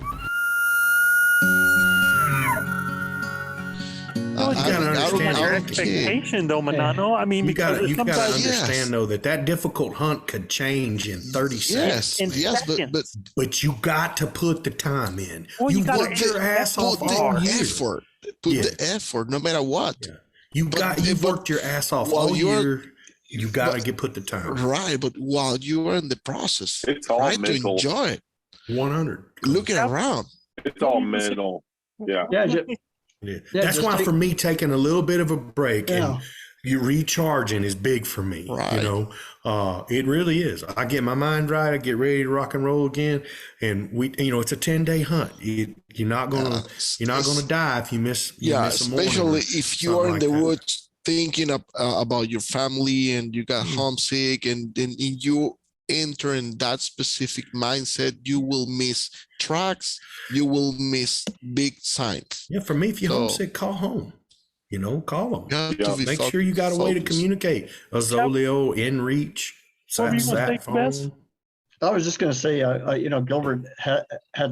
You gotta understand your expectation, though, Manano. I mean, you gotta understand though that difficult hunt could change in 30 seconds. But you got to put the time in. Well, you worked your ass off all year. put the effort no matter what. Yeah. You've worked your ass off all year. You got to put the time. Right, but while you are in the process, it's all try mental. to enjoy it. 100. Looking around. It's all mental. Yeah. That's why for me, taking a little bit of a break and you recharging is big for me. Right. You know, it really is. I get my mind right. I get ready to rock and roll again. And it's a 10-day hunt. You're not gonna die if you miss. Miss a morning especially if you are in the woods thinking about your family and you got homesick, and then you enter in that specific mindset, you will miss tracks. You will miss big signs. Yeah, for me, if you're homesick, call home. Call them. Make sure you got a way to communicate. A Zoleo, InReach, sat phone. I was just going to say, Gilbert had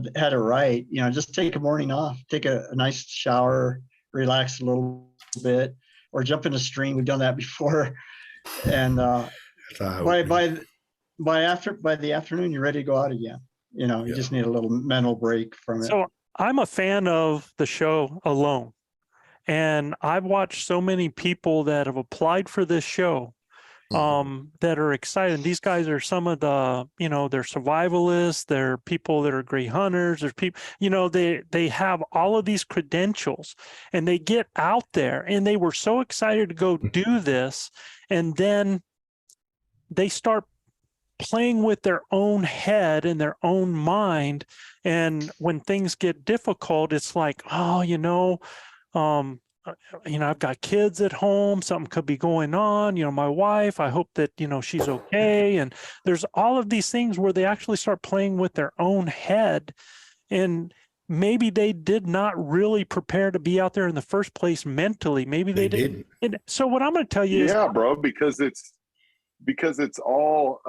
it right. Just take a morning off, take a nice shower, relax a little bit, or jump in a stream. We've done that before. And by the afternoon, you're ready to go out again. You just need a little mental break from it. So I'm a fan of the show Alone. And I've watched so many people that have applied for this show that are excited. These guys are some of the, they're survivalists, they're people that are great hunters, there's people, they have all of these credentials and they get out there and they were so excited to go do this. And then they start playing with their own head and their own mind. And when things get difficult, it's like, I've got kids at home, something could be going on, my wife, I hope that, she's okay. And there's all of these things where they actually start playing with their own head. And maybe they did not really prepare to be out there in the first place mentally. Maybe they didn't. And so what I'm going to tell you is, bro, because it's all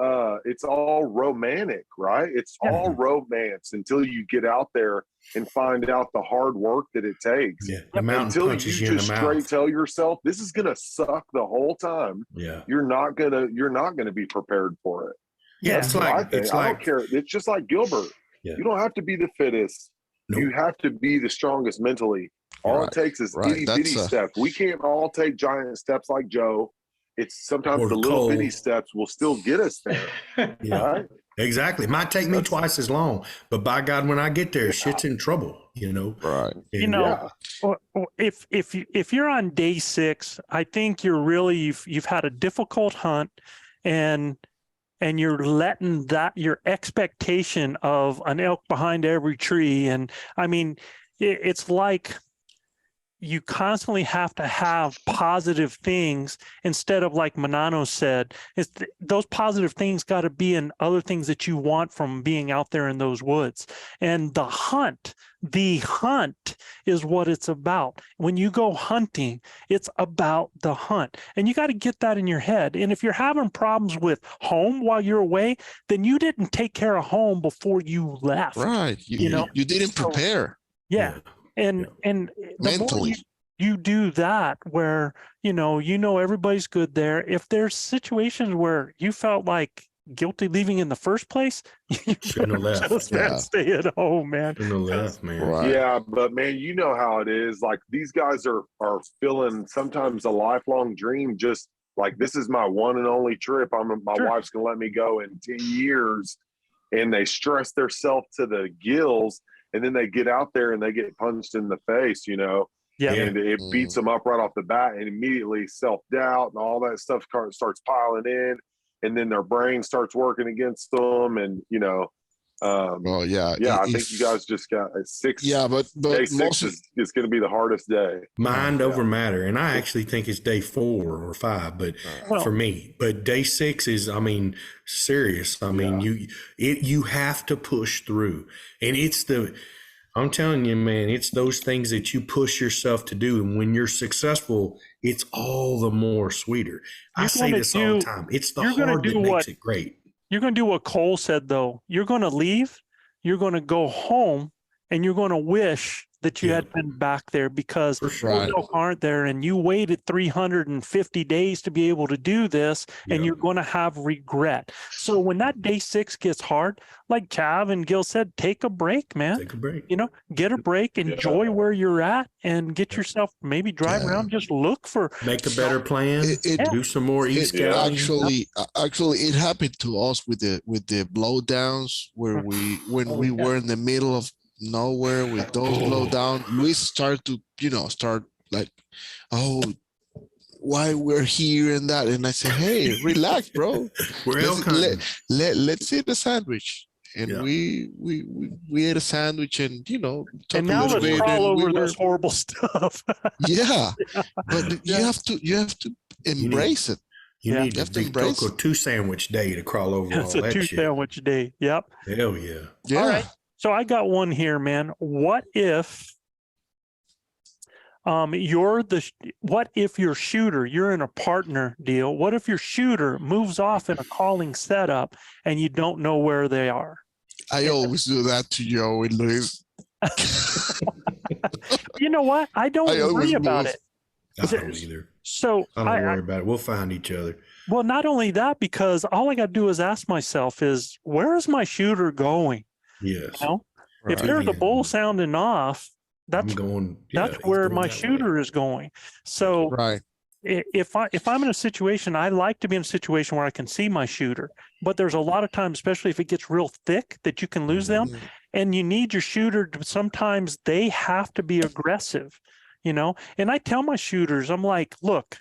romantic, right? It's all romance until you get out there and find out the hard work that it takes. Yeah, the mountain until punches you you in just the straight mouth. tell yourself this is gonna suck the whole time. Yeah, you're not gonna be prepared for it. Yeah, I don't care. It's just like Gilbert. Yeah. You don't have to be the fittest. Nope. You have to be the strongest mentally. All it takes is itty bitty steps. We can't all take giant steps like Joe. It's sometimes the little bitty steps will still get us there. Right? Exactly. It might take me twice as long, but by God, when I get there, shit's in trouble, Right. And, if you're on day 6, I think you're really, you've had a difficult hunt and you're letting your expectation of an elk behind every tree. And I mean, it's like, you constantly have to have positive things instead of, like Manano said, those positive things got to be in other things that you want from being out there in those woods. And the hunt is what it's about. When you go hunting, it's about the hunt. And you got to get that in your head. And if you're having problems with home while you're away, then you didn't take care of home before you left. Right. You didn't prepare. Yeah. And mentally you do that where everybody's good there. If there's situations where you felt like guilty leaving in the first place, you shouldn't have left. Just stay at home, man. Shouldn't have left, man. Right. Yeah, but man, you know how it is. Like these guys are feeling sometimes a lifelong dream. Just like, this is my one and only trip. My wife's gonna let me go in 10 years, and they stress themselves to the gills. And then they get out there and they get punched in the face, Yeah. And it beats them up right off the bat, and immediately self-doubt and all that stuff starts piling in, and then their brain starts working against them. And, I think you guys just got a 6. Yeah, but day 6 is going to be the hardest day. Mind over matter. And I actually think it's day 4 or 5, but for me, but day 6 is, serious. You have to push through, and I'm telling you, man, it's those things that you push yourself to do. And when you're successful, it's all the more sweeter. I say this all the time. It's the hard that makes it great. You're going to do what Cole said, though. You're going to leave, you're going to go home, and you're going to wish that you had been back there, because most elk aren't there, and you waited 350 days to be able to do this, and you're going to have regret. So when that day 6 gets hard, like Chav and Gil said, take a break, man. Take a break. You know, get a break, enjoy where you're at, and get yourself, maybe drive around, just look for. Make a better plan. Do some more e-scouting. Actually, it happened to us with the blowdowns where when we were in the middle of nowhere with those blowdown. Luis started to start like, oh, why we're here and that, and I said, hey, relax, bro. Let's eat a sandwich. And we ate a sandwich, and and now let's crawl over this horrible stuff. But you have to embrace it. You need to embrace a 2-sandwich day to crawl over all that shit. It's a 2-sandwich day. Yep. Hell yeah. All right. So I got one here, man. What if what if your shooter, you're in a partner deal? What if your shooter moves off in a calling setup and you don't know where they are? I always do that to Joe and Luis. You know what? I don't worry about it. I don't either. So I don't worry about it. We'll find each other. Well, not only that, because all I got to do is ask myself is, where is my shooter going? Yes. If there's a bull sounding off, that's where my shooter is going. So if I'm in a situation, I like to be in a situation where I can see my shooter, but there's a lot of times, especially if it gets real thick, that you can lose them, and you need your shooter to, sometimes they have to be aggressive, and I tell my shooters, I'm like, look,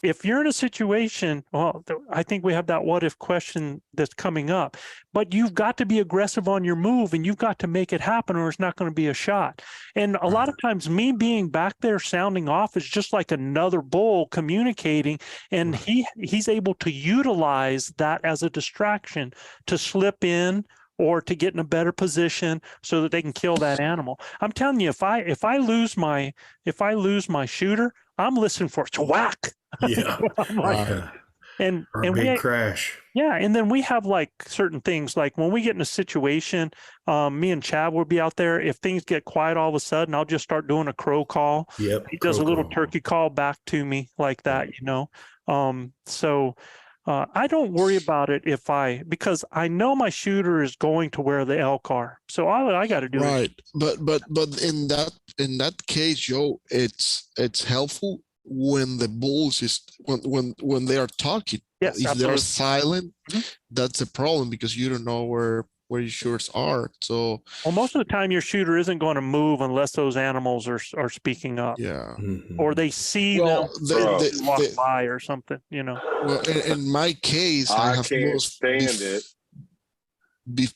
if you're in a situation, well, I think we have that what if question that's coming up, but you've got to be aggressive on your move, and you've got to make it happen, or it's not going to be a shot. And a lot of times me being back there sounding off is just like another bull communicating, and he's able to utilize that as a distraction to slip in or to get in a better position so that they can kill that animal. I'm telling you, if I lose my shooter, I'm listening for it to whack. Yeah. And we crash. Yeah. And then we have like certain things, like when we get in a situation, me and Chav will be out there. If things get quiet all of a sudden, I'll just start doing a crow call. Yep. He does a little turkey call back to me like that, So I don't worry about it because I know my shooter is going to where the elk are. So all I got to do is but in that case, Joe, it's helpful when the bulls when they are talking. Yes, if absolutely. they're silent, that's a problem because you don't know where your shooters are. So most of the time your shooter isn't going to move unless those animals are speaking up. Yeah. Or they see them walk by or something, Well, in my case, I have can't stand it.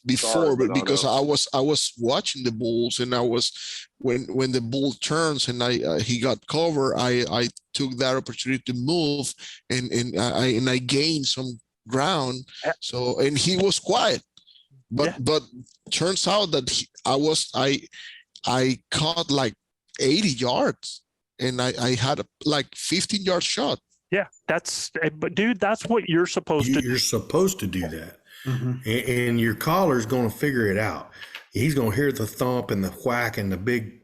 Before, but because I was watching the bulls, and I was when the bull turns and he got cover, I took that opportunity to move and I gained some ground. So, and he was quiet, but turns out that I caught like 80 yards, and I had a 15-yard shot. Yeah, but dude, that's what you're supposed to do. You're supposed to do that. And your caller's going to figure it out. He's going to hear the thump and the whack and the big,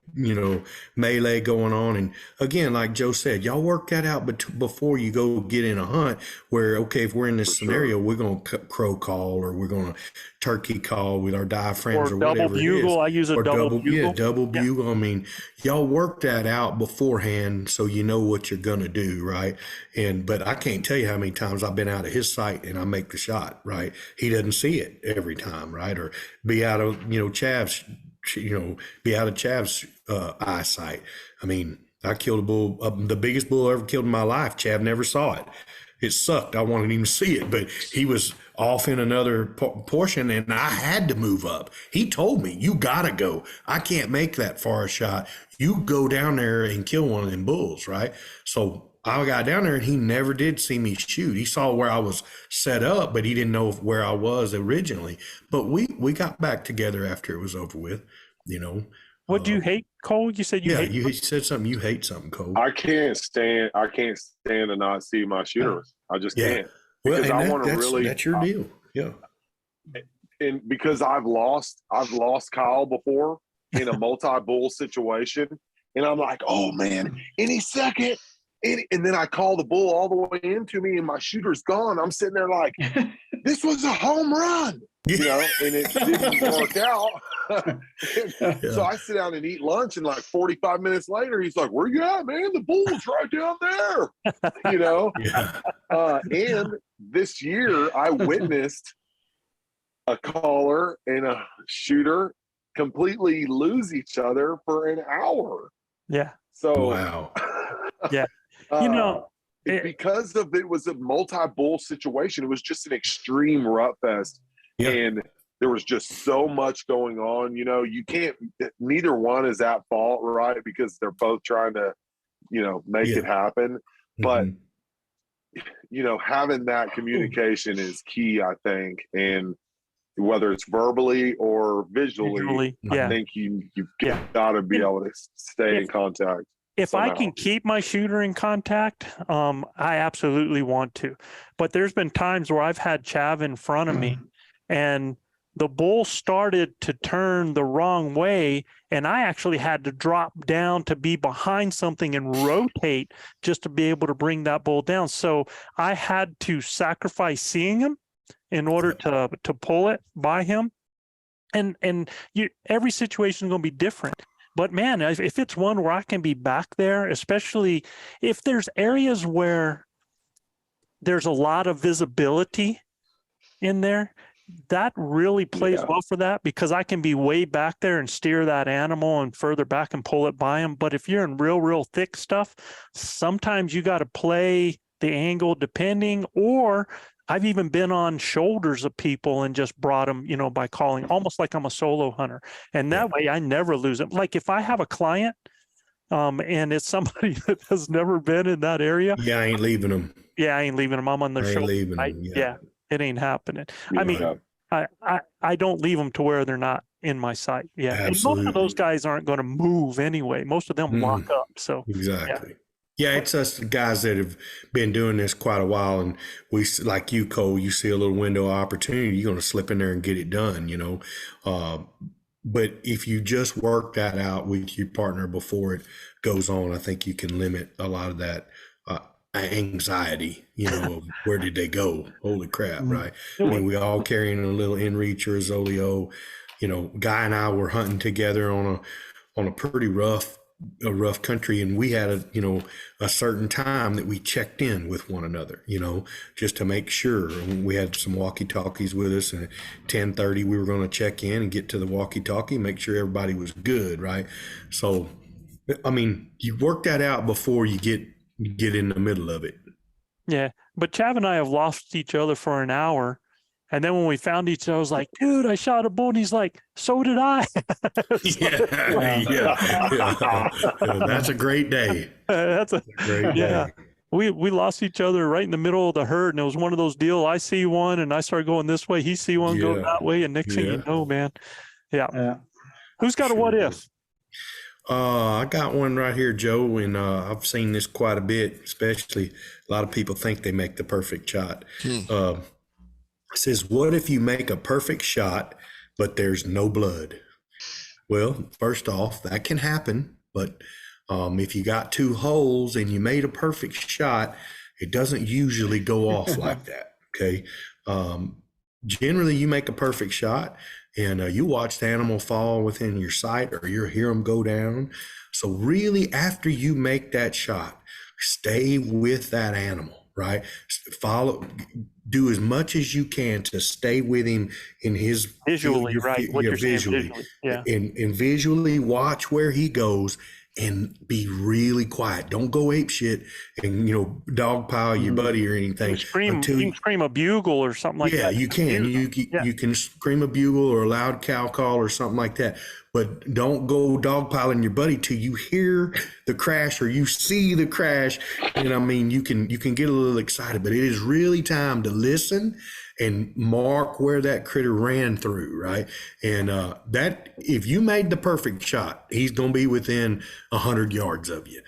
melee going on. And again, like Joe said, y'all work that out before you go get in a hunt where, okay, if we're in this scenario, we're going to crow call, or we're going to turkey call with our diaphragms, or whatever it is. Double bugle. I use a double bugle. Yeah, double bugle. I mean, y'all work that out beforehand so you know what you're going to do, right? But I can't tell you how many times I've been out of his sight and I make the shot, right? He doesn't see it every time, right? Or be out of, Chav's, be out of Chav's eyesight. I mean, I killed a bull, the biggest bull I ever killed in my life. Chav never saw it. It sucked. I wanted him to see it, but he was off in another portion, and I had to move up. He told me, you got to go. I can't make that far a shot. You go down there and kill one of them bulls, right? So I got down there, and he never did see me shoot. He saw where I was set up, but he didn't know where I was originally. But we got back together after it was over with, What do you hate, Cole? You said you hate. You said something. You hate something, Cole. I can't stand to not see my shooters. I just can't. Well, because I want to really. That's your deal. Yeah. And because I've lost Kyle before, in a multi-bull situation. And I'm like, oh man, any second. And then I call the bull all the way into me and my shooter's gone. I'm sitting there like, this was a home run, you know, and it didn't work out. So I sit down and eat lunch, and like 45 minutes later, he's like, where you at, man? The bull's right down there, you know? And this year I witnessed a caller and a shooter completely lose each other for an hour. Yeah. So, wow. Yeah. You know, because of it was a multi-bull situation, it was just an extreme rut fest. Yeah. And there was just so much going on. You know, you can't, neither one is at fault, right? Because they're both trying to, you know, make it happen. But, you know, having that communication is key, I think. And whether it's verbally or visually, I think you've got to be able to stay in contact. If I can keep my shooter in contact, I absolutely want to. But there's been times where I've had chav in front of me and the bull started to turn the wrong way, and I actually had to drop down to be behind something and rotate just to be able to bring that bull down. So I had to sacrifice seeing him in order to pull it by him. And every situation is going to be different. But man, if it's one where I can be back there, especially if there's areas where there's a lot of visibility in there, that really plays well for that, because I can be way back there and steer that animal and further back and pull it by him. But if you're in real thick stuff, sometimes you got to play the angle depending, or I've even been on shoulders of people and just brought them, you know, by calling, almost like I'm a solo hunter. And that way I never lose them. Like if I have a client and it's somebody that has never been in that area. Yeah, I ain't leaving them. Yeah, I ain't leaving them. I'm on their shoulder. Yeah, it ain't happening. I mean, I don't leave them to where they're not in my sight. Yeah. And most of those guys aren't going to move anyway. Most of them lock up. So exactly. Yeah, it's us guys that have been doing this quite a while, and we, like you, Cole, you see a little window of opportunity, you're going to slip in there and get it done, you know. But if you just work that out with your partner before it goes on, I think you can limit a lot of that anxiety, you know, of where did they go? Holy crap, right? I mean, we all carrying a little inReach or a Zoleo. You know, Guy and I were hunting together on a pretty rough country, and we had a certain time that we checked in with one another, you know, just to make sure. And we had some walkie-talkies with us, and at 10:30 we were going to check in and get to the walkie-talkie, make sure everybody was good, right? So I mean, you work that out before you get in the middle of it. Yeah, but Chav and I have lost each other for an hour. And then when we found each other, I was like, dude, I shot a bull. And he's like, so did I. That's a great day. That's a great day. We lost each other right in the middle of the herd. And it was one of those deals. I see one and I start going this way. He see one go that way. And next thing you know, man. Yeah. Who's got a what if? I got one right here, Joe, and I've seen this quite a bit, especially a lot of people think they make the perfect shot. It says, what if you make a perfect shot, but there's no blood? Well, first off, that can happen. But if you got two holes and you made a perfect shot, it doesn't usually go off like that. Okay. Generally, you make a perfect shot and you watch the animal fall within your sight, or you hear them go down. So really, after you make that shot, stay with that animal, right? Do as much as you can to stay with him in his visually, right? What you're visually, and visually watch where he goes, and be really quiet. Don't go ape shit and dogpile your buddy or anything. You can scream a bugle or something like that. Yeah, you can. You can scream a bugle or a loud cow call or something like that. But don't go dogpiling your buddy till you hear the crash or you see the crash. And I mean, you can get a little excited, but it is really time to listen and mark where that critter ran through, right? And that, if you made the perfect shot, he's going to be within 100 yards of you,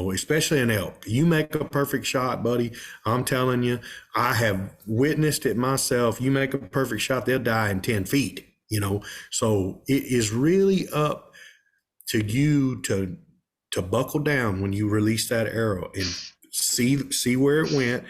especially an elk. You make a perfect shot, buddy, I'm telling you, I have witnessed it myself. You make a perfect shot, they'll die in 10 feet, So it is really up to you to buckle down when you release that arrow and see where it went,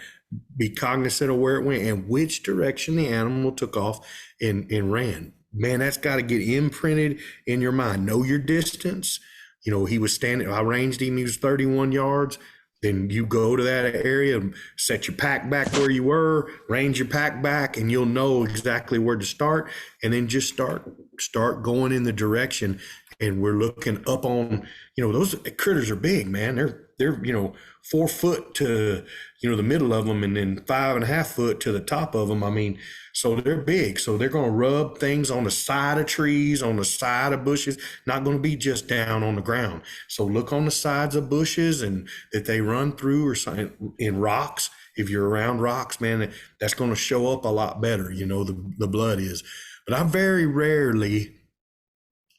be cognizant of where it went and which direction the animal took off and ran. Man, that's got to get imprinted in your mind. Know your distance. You know, he was standing, I ranged him, he was 31 yards. Then you go to that area, set your pack back where you were, range your pack back, and you'll know exactly where to start. And then just start going in the direction. And we're looking up on, you know, those critters are big, man. They're, you know, 4 foot to, you know, the middle of them, and then 5.5 foot to the top of them. I mean, so they're big. So they're going to rub things on the side of trees, on the side of bushes, not going to be just down on the ground. So look on the sides of bushes and that they run through, or something in rocks. If you're around rocks, man, that's going to show up a lot better. You know, the blood is. But I very rarely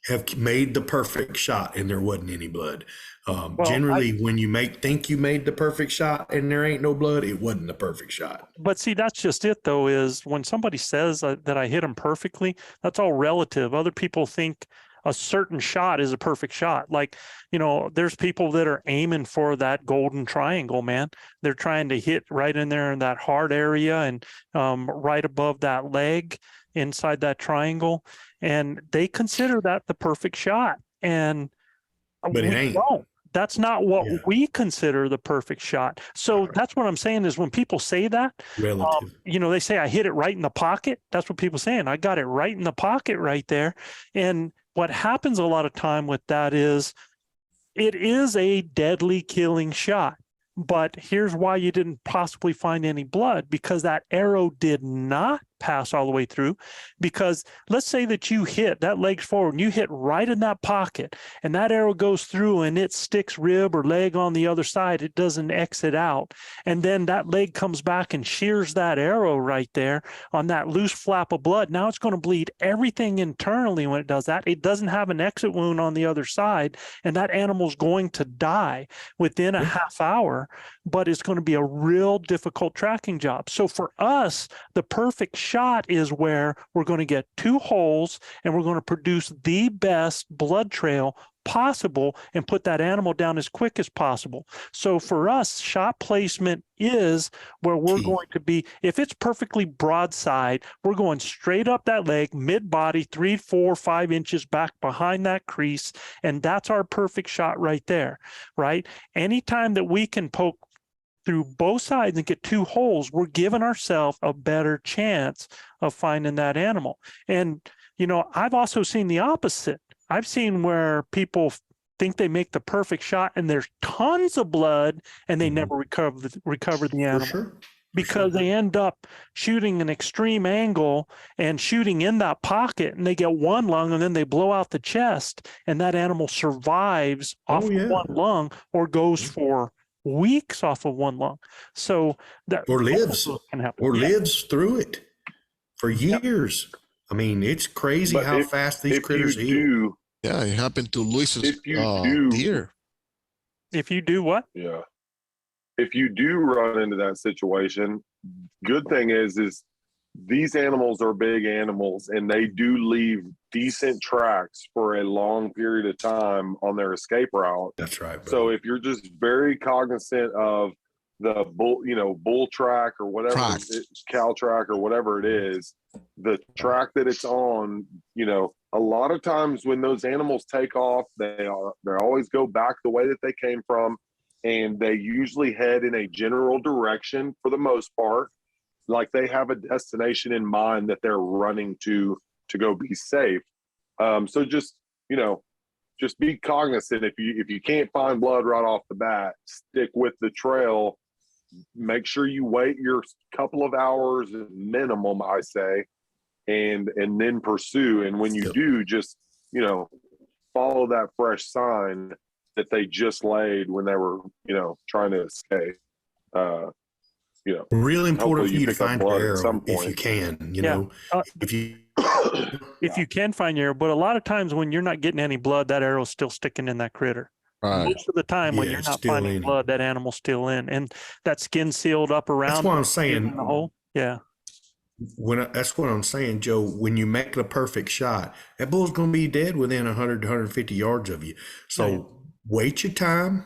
have made the perfect shot and there wasn't any blood. Generally, when you think you made the perfect shot and there ain't no blood, it wasn't the perfect shot. But see, that's just it, though, is when somebody says that I hit them perfectly, that's all relative. Other people think a certain shot is a perfect shot. Like, you know, there's people that are aiming for that golden triangle, man. They're trying to hit right in there in that hard area and right above that leg inside that triangle. And they consider that the perfect shot. And but it ain't. Don't. That's not what we consider the perfect shot. So that's what I'm saying is when people say that, you know, they say I hit it right in the pocket. That's what people are saying. I got it right in the pocket right there. And what happens a lot of time with that is it is a deadly killing shot. But here's why you didn't possibly find any blood, because that arrow did not pass all the way through. Because let's say that you hit that leg forward and you hit right in that pocket and that arrow goes through and it sticks rib or leg on the other side. It doesn't exit out. And then that leg comes back and shears that arrow right there on that loose flap of blood. Now it's going to bleed everything internally when it does that. It doesn't have an exit wound on the other side. And that animal's going to die within a half hour, but it's going to be a real difficult tracking job. So for us, the perfect shot is where we're going to get 2 holes and we're going to produce the best blood trail possible and put that animal down as quick as possible. So for us, shot placement is where we're going to be. If it's perfectly broadside, we're going straight up that leg, mid-body, 3, 4, 5 inches back behind that crease. And that's our perfect shot right there, right? Anytime that we can poke through both sides and get 2 holes, we're giving ourselves a better chance of finding that animal. And, you know, I've also seen the opposite. I've seen where people think they make the perfect shot and there's tons of blood and they never recover the animal. Because they end up shooting an extreme angle and shooting in that pocket, and they get 1 lung and then they blow out the chest, and that animal survives off of 1 lung or goes for weeks off of 1 lung. So that or lives through it for years. I mean, it's crazy how fast these critters heal. Yeah, it happened to Luis's deer. If you do what? Yeah. If you do run into that situation, good thing is these animals are big animals and they do leave decent tracks for a long period of time on their escape route. That's right. Bro. So if you're just very cognizant of the bull track or whatever, cow track or whatever it is, the track that it's on, you know, a lot of times when those animals take off, they always go back the way that they came from. And they usually head in a general direction for the most part. Like they have a destination in mind that they're running to go be safe. So just, you know, just be cognizant. If you can't find blood right off the bat, stick with the trail. Make sure you wait your couple of hours minimum, I say, and then pursue. And when you do, just, you know, follow that fresh sign that they just laid when they were, you know, trying to escape. You know, really important for you to find your arrow if you can, you know, if you can find your arrow, but a lot of times when you're not getting any blood, that arrow's still sticking in that critter. Right. Most of the time when you're not finding blood, that animal's still in, and that skin sealed up around. That's what I'm saying. In the hole. Yeah. That's what I'm saying, Joe. When you make the perfect shot, that bull's going to be dead within 100 to 150 yards of you. So wait your time,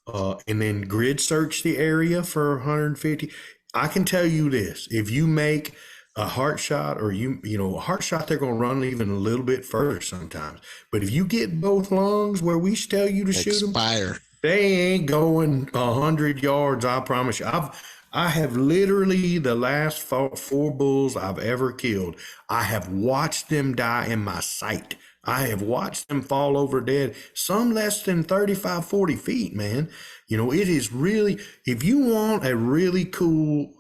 and then grid search the area for 150. I can tell you this: if you make a heart shot, or a heart shot, they're going to run even a little bit further sometimes. But if you get both lungs where we tell you to shoot them, they ain't going 100 yards. I promise you. I have literally, the last four bulls I've ever killed, I have watched them die in my sight. I have watched them fall over dead, some less than 35, 40 feet, man. It is really, if you want a really cool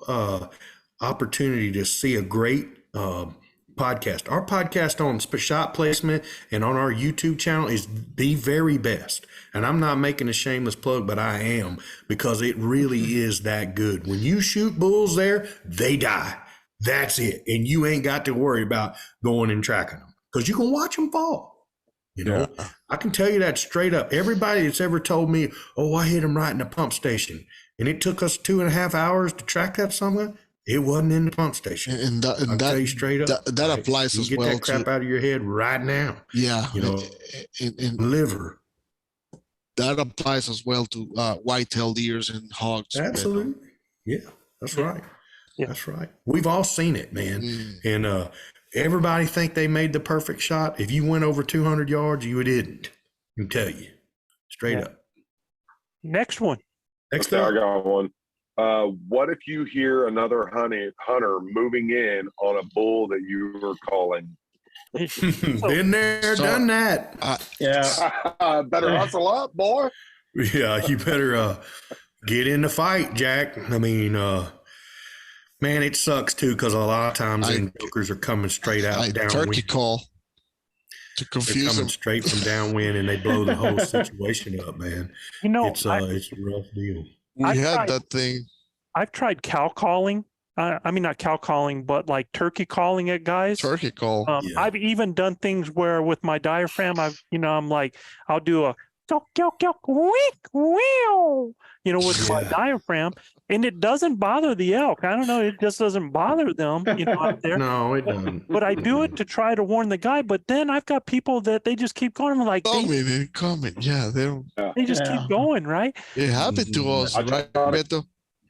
opportunity to see a great podcast, our podcast on shot placement and on our YouTube channel is the very best. And I'm not making a shameless plug, but I am, because it really is that good. When you shoot bulls there, they die. That's it. And you ain't got to worry about going and tracking them, because you can watch them fall. I can tell you that straight up. Everybody that's ever told me, oh, I hit him right in the pump station, and it took us 2.5 hours to track that somewhere, it wasn't in the pump station. And that, I'll tell you straight up. That applies as well. Get that crap out of your head right now. Yeah. And liver. That applies as well to white-tailed deers and hogs. Absolutely. Yeah, that's right. Yeah. That's right. We've all seen it, man. And everybody think they made the perfect shot. If you went over 200 yards, you didn't. I can tell you straight up. Next one. I got one. What if you hear another hunter moving in on a bull that you were calling? Been there, done that. Better hustle up, boy. Yeah, you better get in the fight, Jack. I mean, man, it sucks too, because a lot of times jokers are coming straight out downwind. Turkey call to confuse They're coming them straight from downwind, and they blow the whole situation up, man. It's a rough deal. That thing. I've tried cow calling. I mean, not cow calling, but like turkey calling at guys. Turkey call. I've even done things where with my diaphragm, I'm like, I'll do a week, with my diaphragm, and it doesn't bother the elk. I don't know, it just doesn't bother them, out there. No, it doesn't. But I do it to try to warn the guy. But then I've got people that they just keep going. I'm like, comment. Yeah, they just keep going, right? It happened to us, right, Beto?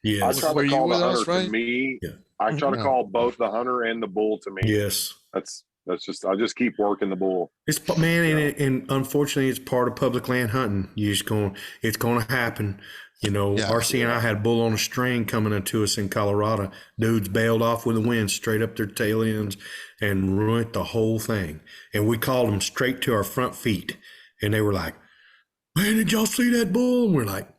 I try to call the hunter to me. Yeah. I try to call both the hunter and the bull to me. Yes. That's just, I just keep working the bull. It's, man, and unfortunately, it's part of public land hunting. It's going to happen. RC and I had a bull on a string coming into us in Colorado. Dudes bailed off with the wind straight up their tail ends and ruined the whole thing. And we called them straight to our front feet. And they were like, man, did y'all see that bull? And we're like,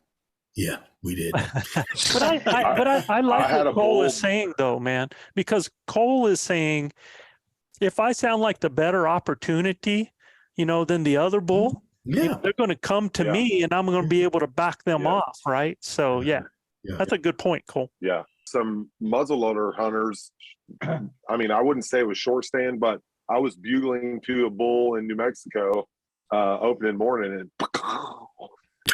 yeah, we did. But I like what Cole is saying, though, man, because Cole is saying, if I sound like the better opportunity, than the other bull, they're going to come to me, and I'm going to be able to back them off, right? So, that's a good point, Cole. Yeah, some muzzleloader hunters. I mean, I wouldn't say it was short stand, but I was bugling to a bull in New Mexico opening morning, and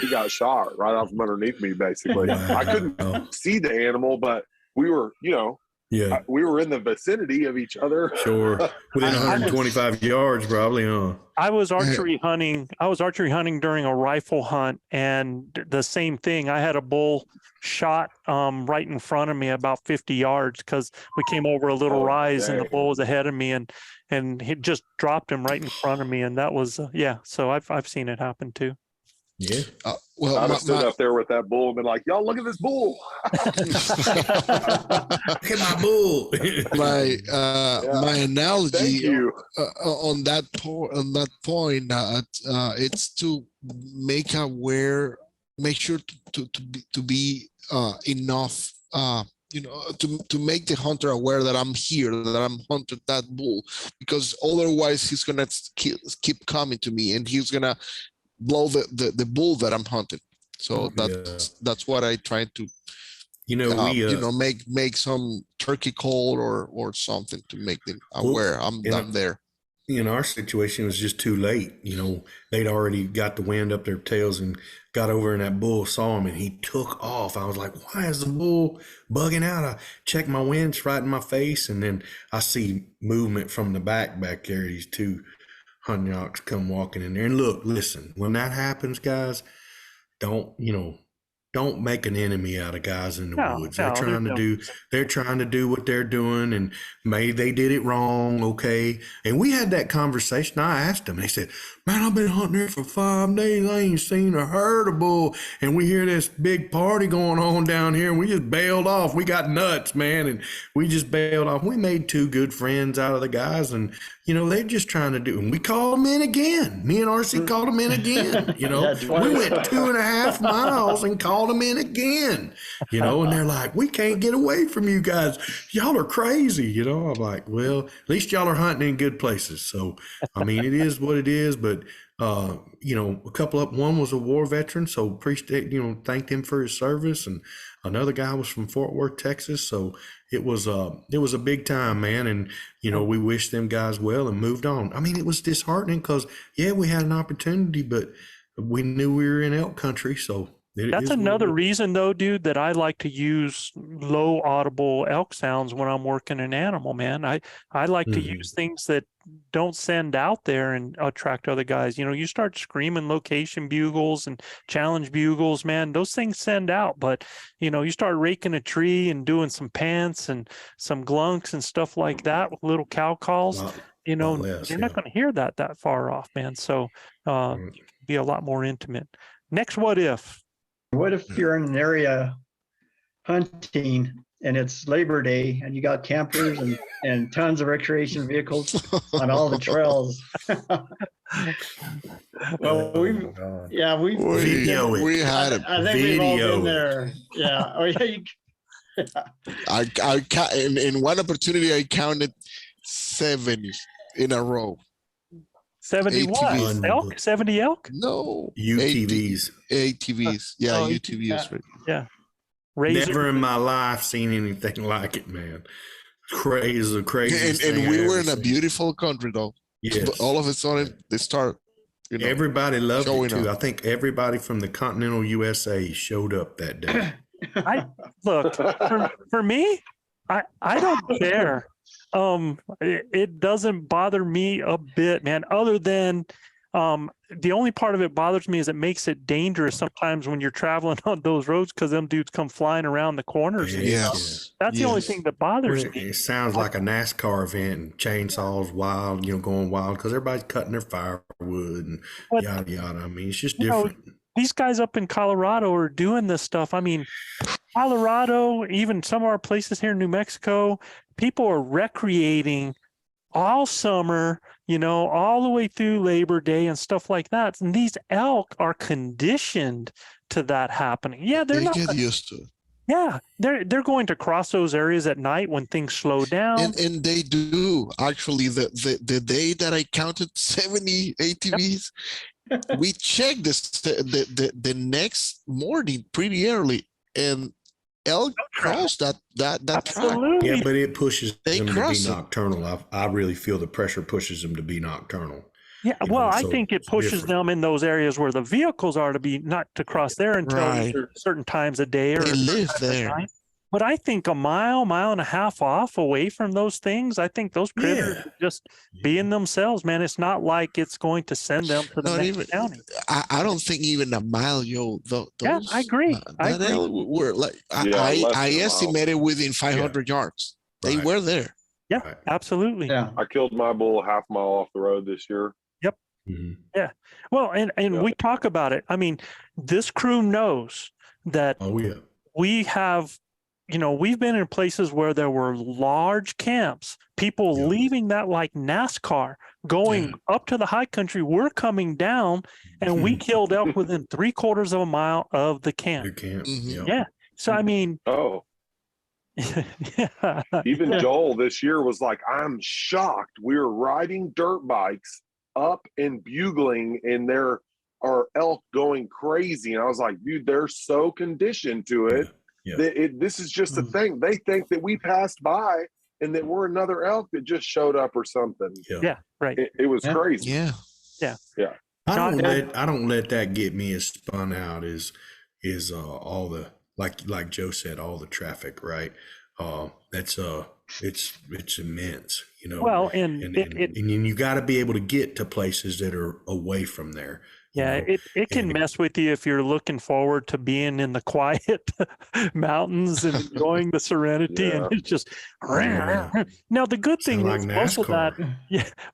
he got shot right off from underneath me, basically. I couldn't see the animal, but we were, we were in the vicinity of each other. Sure. Within 125 yards, probably, huh? I was archery hunting during a rifle hunt, and the same thing. I had a bull shot right in front of me about 50 yards, because we came over a little rise and the bull was ahead of me, and he just dropped him right in front of me. And that was, so I've seen it happen too. Yeah. Well, I'd have stood up there with that bull and been like, y'all, look at this bull. Look at my bull. My analogy on that point, it's to make sure to be enough, to make the hunter aware that I'm here, that I'm hunted that bull, because otherwise he's gonna keep coming to me, and he's gonna blow the bull that I'm hunting. So that's what I try to make some turkey call or something to make them aware I'm there. in our situation, it was just too late. They'd already got the wind up their tails and got over, and that bull saw him and he took off. I was like, why is the bull bugging out? I checked my winch right in my face, and then I see movement from the back there. These two hunting elks come walking in there. And look, listen, when that happens, guys, don't make an enemy out of guys in the woods. They're trying to do what they're doing, and maybe they did it wrong. Okay. And we had that conversation. I asked them, they said, man, I've been hunting here for 5 days. I ain't seen a herd of bull. And we hear this big party going on down here, and we just bailed off. We got nuts, man. And we just bailed off. We made 2 good friends out of the guys, and they're just trying to do, and we called them in again. Me and RC called them in again. We went 2.5 miles and called them in again, and they're like, we can't get away from you guys. Y'all are crazy. I'm like, well, at least y'all are hunting in good places. So, I mean, it is what it is, but a couple of, one was a war veteran. So appreciate, thanked him for his service. And another guy was from Fort Worth, Texas. So it was a big time, man. And, we wished them guys well and moved on. I mean, it was disheartening because, we had an opportunity, but we knew we were in elk country. So that's another reason, though, dude, that I like to use low audible elk sounds when I'm working an animal, man. I like to use things that don't send out there and attract other guys. You start screaming location bugles and challenge bugles, man, those things send out. But, you start raking a tree and doing some pants and some glunks and stuff like that with little cow calls, you're not going to hear that far off, man. So be a lot more intimate. Next, what if? What if you're in an area hunting and it's Labor Day and you got campers and tons of recreation vehicles on all the trails? Well, we had it. I think we've all been there. Yeah. Oh, yeah. In one opportunity, I counted 70 in a row. 70 what? Elk? 70 elk? No. UTVs. ATVs. Yeah, UTVs. Yeah. Never in my life seen anything like it, man. Crazy. And we were in a beautiful country, though. Yes. But all of a sudden, they start, everybody loved it, too. Up. I think everybody from the continental USA showed up that day. Look, for me, I don't care. It doesn't bother me a bit, man, other than the only part of it bothers me is it makes it dangerous sometimes when you're traveling on those roads because them dudes come flying around the corners. Yes. That's the only thing that bothers me. It sounds like a NASCAR event, and chainsaws wild, going wild because everybody's cutting their firewood and yada yada. I mean, it's just different. These guys up in Colorado are doing this stuff. I mean, Colorado, even some of our places here in New Mexico, people are recreating all summer, all the way through Labor Day and stuff like that. And these elk are conditioned to that happening. Yeah, they get used to it. Yeah, they're going to cross those areas at night when things slow down. And they do. Actually, the day that I counted 70 ATVs, we checked the next morning pretty early, and elk crossed that track. Yeah, but it pushes them to be nocturnal. I really feel the pressure pushes them to be nocturnal. Yeah, I think it pushes them in those areas where the vehicles are to be not to cross there until certain times a day or they live there. But I think a mile and a half off away from those things, I think those critters are just being themselves, man. It's not like it's going to send them to the next county. I don't think even a mile, yeah, I agree. Were like I estimated within 500 yards. They were there. Yeah, absolutely. Yeah. I killed my bull a half mile off the road this year. Yep. Mm-hmm. Yeah. Well, and we talk about it. I mean, this crew knows that we have, we've been in places where there were large camps, people leaving that like NASCAR, going up to the high country. We're coming down, and we killed elk within 3/4 of a mile of the camp. Yeah. So, I mean. Oh. Even Joel this year was like, I'm shocked. We were riding dirt bikes up and bugling, and there are elk going crazy. And I was like, dude, they're so conditioned to it. This is just a thing. They think that we passed by and that we're another elk that just showed up or something. Yeah, right. It was crazy. Yeah. I don't let that get me as spun out as all the like Joe said, all the traffic, right? That's it's immense, you know. Well, and you got to be able to get to places that are away from there. Yeah, it can mess with you if you're looking forward to being in the quiet mountains and enjoying the serenity, and it's just. Now the good thing is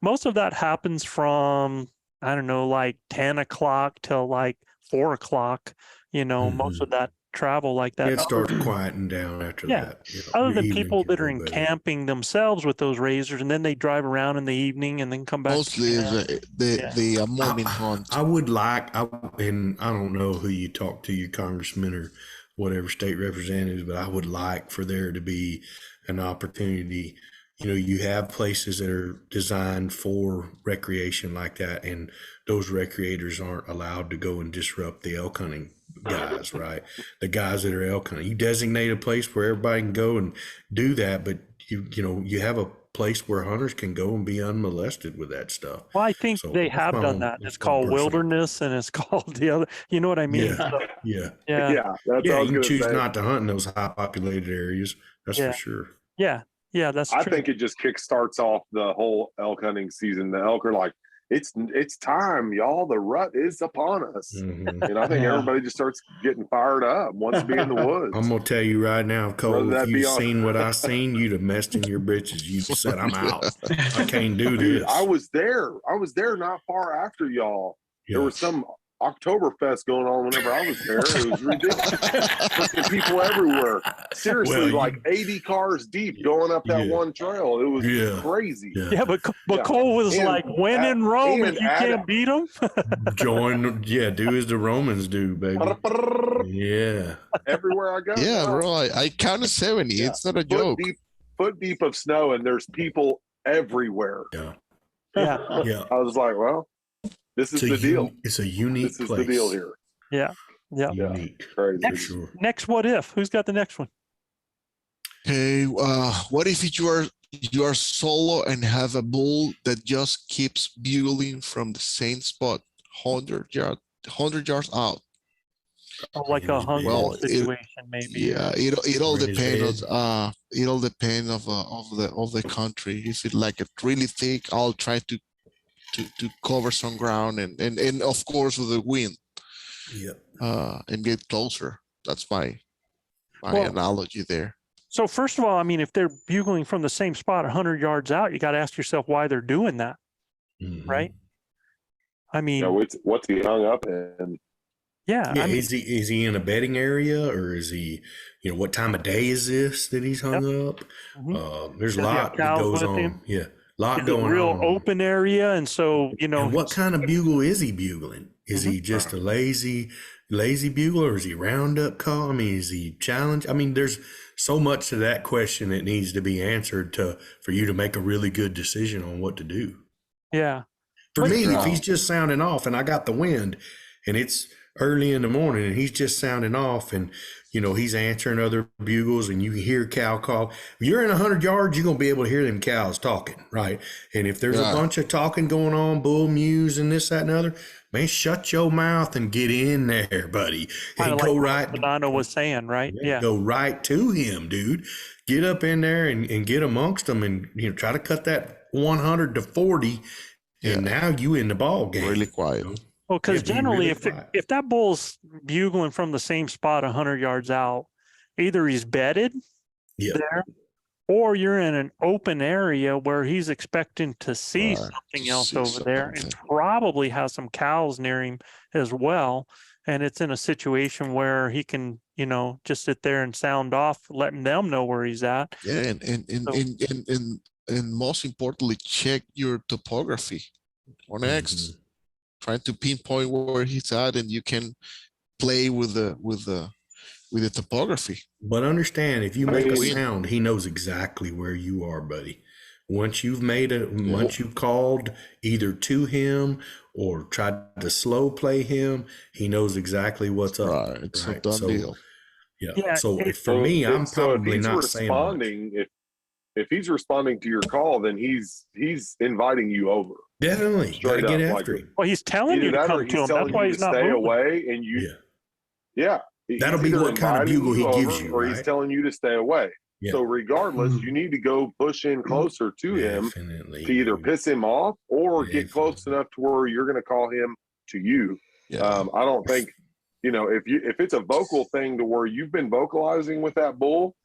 most of that happens from, I don't know, like 10 o'clock till like 4 o'clock. You know, most of that travel like that. It starts quieting down after that. You know, other than people that are in camping themselves with those razors, and then they drive around in the evening and then come back. Mostly the morning hunt. I would like, and I don't know who you talk to, your congressman or whatever state representatives, but I would like for there to be an opportunity. You know, you have places that are designed for recreation like that, and those recreators aren't allowed to go and disrupt the elk hunting guys, right? The guys that are elk hunting. You designate a place where everybody can go and do that, but you have a place where hunters can go and be unmolested with that stuff. Well, I think they have done that. It's called wilderness, and it's called the other. You know what I mean? Yeah. That's you can choose not to hunt in those high populated areas. That's for sure. Yeah, that's true. I think it just kickstarts off the whole elk hunting season. The elk are like, it's time, y'all. The rut is upon us. And I think everybody just starts getting fired up, wants to be in the woods. I'm gonna tell you right now, Cole, if you've seen what I seen, you'd have messed in your britches. You'd have said, I'm out. I can't do this. I was there not far after y'all. There was some Oktoberfest going on whenever I was there. It was ridiculous. Freaking people everywhere. Seriously, like 80 cars deep going up that one trail. It was crazy. But Cole was like, when in Rome, if you can't beat them, do as the Romans do, baby. Everywhere I go. Yeah, bro. I counted 70. It's not a joke. Foot deep of snow, and there's people everywhere. Yeah. I was like, well, this is the deal. It's a unique place. This is place. the deal here. Yeah. Unique. Crazy. Next what if? Who's got the next one? Okay, what if you are solo and have a bull that just keeps bugling from the same spot 100 yards out? Like a hunt situation, maybe. Yeah, it all depends on it all depends of the country. If it's like a really thick, I'll try to cover some ground and of course with the wind. And get closer. That's my analogy there. So first of all, I mean, if they're bugling from the same spot 100 yards out, you got to ask yourself why they're doing that, right? I mean, what's he hung up in? I mean, is he in a bedding area, or is he? What time of day is this that he's hung up? There's a lot that goes on. Lot going on. Real open area, and so And what kind of bugle is he bugling? Is he just a lazy bugler, or is he roundup call? I mean, is he challenge? I mean, there's so much to that question that needs to be answered for you to make a really good decision on what to do. Yeah. For me, if he's just sounding off, and I got the wind, and it's early in the morning, and he's just sounding off, and he's answering other bugles, and you hear cow call. If you're in 100 yards, you're gonna be able to hear them cows talking, right? And if there's a bunch of talking going on, bull mews and this, that, and other, man, shut your mouth and get in there, buddy. And go right. Donano was saying, right? Yeah. Go right to him, dude. Get up in there and get amongst them, and try to cut that 100 to 40. And now you in the ball game. Really quiet. Well, because generally, if that bull's bugling from the same spot 100 yards out, either he's bedded there, or you're in an open area where he's expecting to see something else over there, and probably has some cows near him as well. And it's in a situation where he can, just sit there and sound off, letting them know where he's at. Yeah, and most importantly, check your topography on X. Trying to pinpoint where he's at, and you can play with the topography. But understand, if you make a sound, he knows exactly where you are, buddy. Once you've once you've called either to him or tried to slow play him, he knows exactly what's up. Right, it's a done deal. Yeah. So for me, I'm probably not saying responding. if he's responding to your call, then he's inviting you over. Definitely. Gotta get after him. Well, he's telling you to come to him. That's why he's not stay moving. Away, and that'll be what kind of bugle he gives you, or right? he's telling you to stay away. Yeah. So regardless, you need to go push in closer to him to either piss him off or get close enough to where you're going to call him to you. Yeah. I don't think, if it's a vocal thing to where you've been vocalizing with that bull,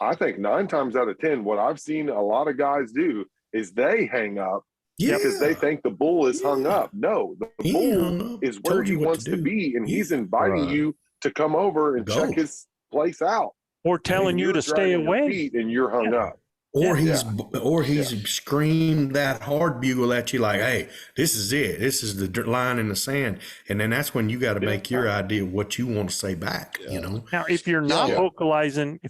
I think 9 times out of 10, what I've seen a lot of guys do is they hang up because they think the bull is hung up. No, the bull is where he wants to be, and he's inviting you to come over and check his place out. Or telling you to stay away. And you're hung up. Or he's screamed that hard bugle at you like, hey, this is it. This is the line in the sand. And then that's when you got to make your idea of what you want to say back, Now, if you're not vocalizing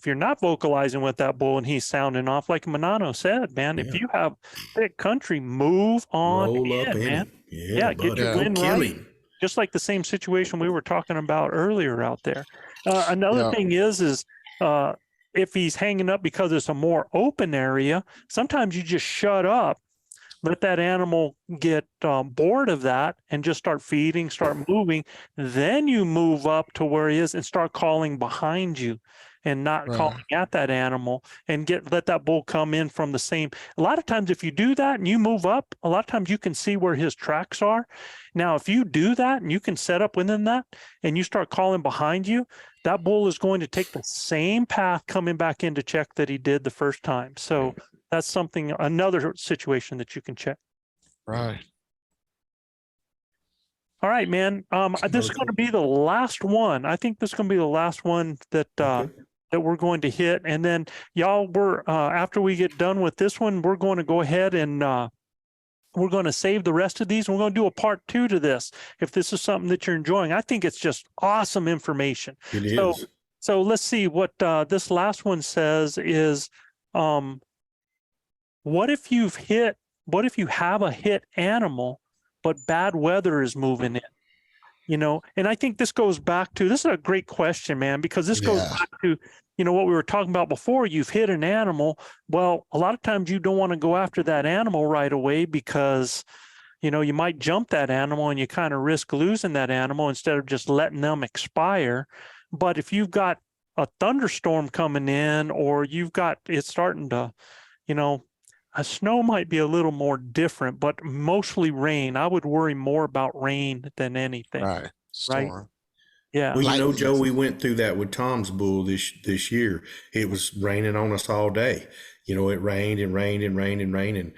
with that bull and he's sounding off, like Manano said, man, if you have thick country, move on. Roll up in man. it. Get your wind right. Just like the same situation we were talking about earlier out there. Another thing is if he's hanging up because it's a more open area, sometimes you just shut up, let that animal get bored of that and just start feeding, start moving. Then you move up to where he is and start calling behind you and not calling at that animal and let that bull come in from the same. A lot of times if you do that and you move up, a lot of times you can see where his tracks are. Now, if you do that and you can set up within that and you start calling behind you, that bull is going to take the same path coming back in to check that he did the first time. So that's another situation that you can check. Right. All right, man. This is going to be the last one. I think this is going to be the last one that that we're going to hit. And then y'all, after we get done with this one, we're going to go ahead and we're going to save the rest of these. We're going to do a part 2 to this. If this is something that you're enjoying, I think it's just awesome information. It is. So let's see what this last one says is, what if you have a hit animal, but bad weather is moving in, and I think this is a great question, man, because this goes back to, what we were talking about before. You've hit an animal. Well, a lot of times you don't want to go after that animal right away because, you might jump that animal and you kind of risk losing that animal instead of just letting them expire. But if you've got a thunderstorm coming in, or it's starting to, a snow might be a little more different, but mostly rain. I would worry more about rain than anything. Right. Right. Yeah. Well, Joe, we went through that with Tom's bull this year. It was raining on us all day. It rained and rained and rained and rained. And,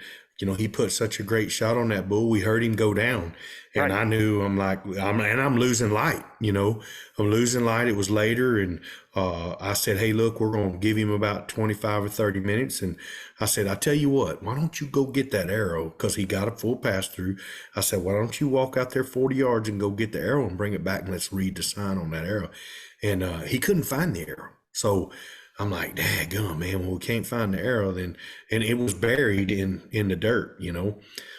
he put such a great shot on that bull. We heard him go down. And I knew, I'm losing light, I'm losing light. It was later. And I said, hey, look, we're going to give him about 25 or 30 minutes. And I said, I tell you what, why don't you go get that arrow? Because he got a full pass through. I said, why don't you walk out there 40 yards and go get the arrow and bring it back and let's read the sign on that arrow. And he couldn't find the arrow. So I'm like, daggum, man, well, we can't find the arrow then. And it was buried in the dirt,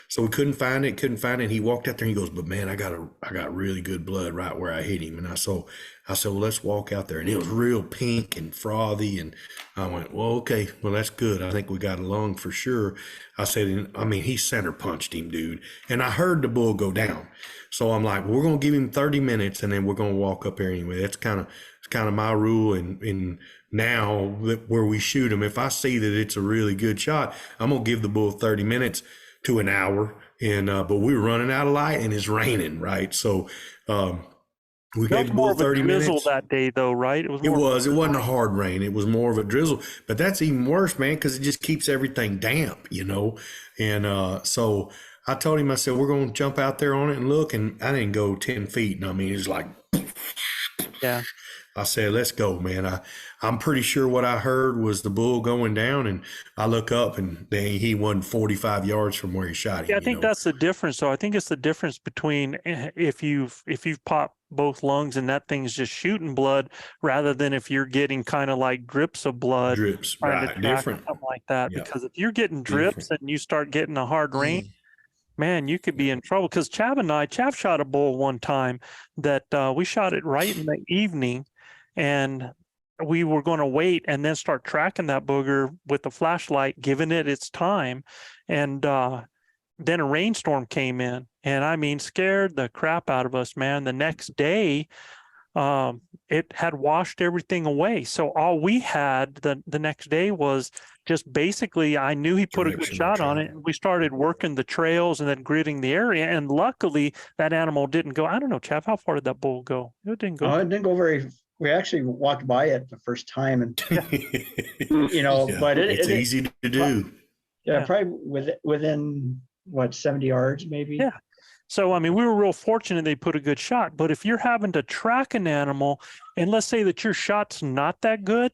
So we couldn't find it. And he walked out there and he goes, but man, I got really good blood right where I hit him. And I said, well, let's walk out there. And it was real pink and frothy. And I went, well, okay, well, that's good. I think we got a lung for sure. I said, he center punched him, dude. And I heard the bull go down. So I'm like, we're going to give him 30 minutes and then we're going to walk up there anyway. That's kind of my rule. And now where we shoot him, if I see that it's a really good shot, I'm going to give the bull 30 minutes to an hour. And, but we were running out of light and it's raining. Right. So, we gave the bull 30 minutes. Drizzle that day though, right? It wasn't a hard rain. It was more of a drizzle, but that's even worse, man, because it just keeps everything damp, And, so I told him, I said, we're going to jump out there on it and look. And I didn't go 10 feet. And it was like, yeah. I said, let's go, man. I'm pretty sure what I heard was the bull going down, and I look up and he wasn't 45 yards from where he shot him. Yeah, I think that's the difference. So I think it's the difference between if you've popped both lungs and that thing's just shooting blood, rather than if you're getting kind of like drips of blood. Drips, right? Different, something like that. Yep. Because if you're getting drips and you start getting a hard rain, man, you could be in trouble. Because Chav shot a bull one time that we shot it right in the evening. And we were going to wait and then start tracking that booger with the flashlight, giving it its time. And then a rainstorm came in, and I mean, scared the crap out of us, man. The next day, it had washed everything away. So all we had the next day was just basically, I knew he put a good shot on it. We started working the trails and then gridding the area. And luckily that animal didn't go. I don't know, Chav, how far did that bull go? It didn't go. Oh, it didn't go very. We actually walked by it the first time, and you know, Yeah, but it's easy to do. Yeah, probably within what, 70 yards maybe. Yeah. So, I mean, we were real fortunate they put a good shot. But if you're having to track an animal, and let's say that your shot's not that good,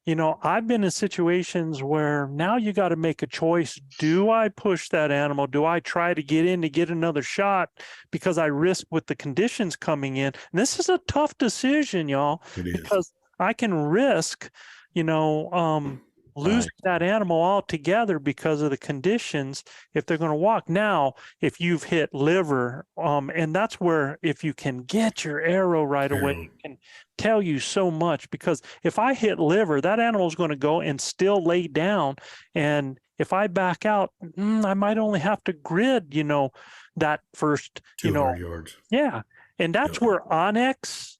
you know, I've been in situations where now you got to make a choice. Do I push that animal? Do I try to get in to get another shot because I risk with the conditions coming in? And this is a tough decision, y'all, because I can risk, you know, losing that animal altogether because of the conditions if they're going to walk. Now, if you've hit liver, and that's where if you can get your arrow right away, it can tell you so much, because if I hit liver, that animal is going to go and still lay down. And if I back out, I might only have to grid, you know, that first, you know, yards. Yeah. And that's where Onyx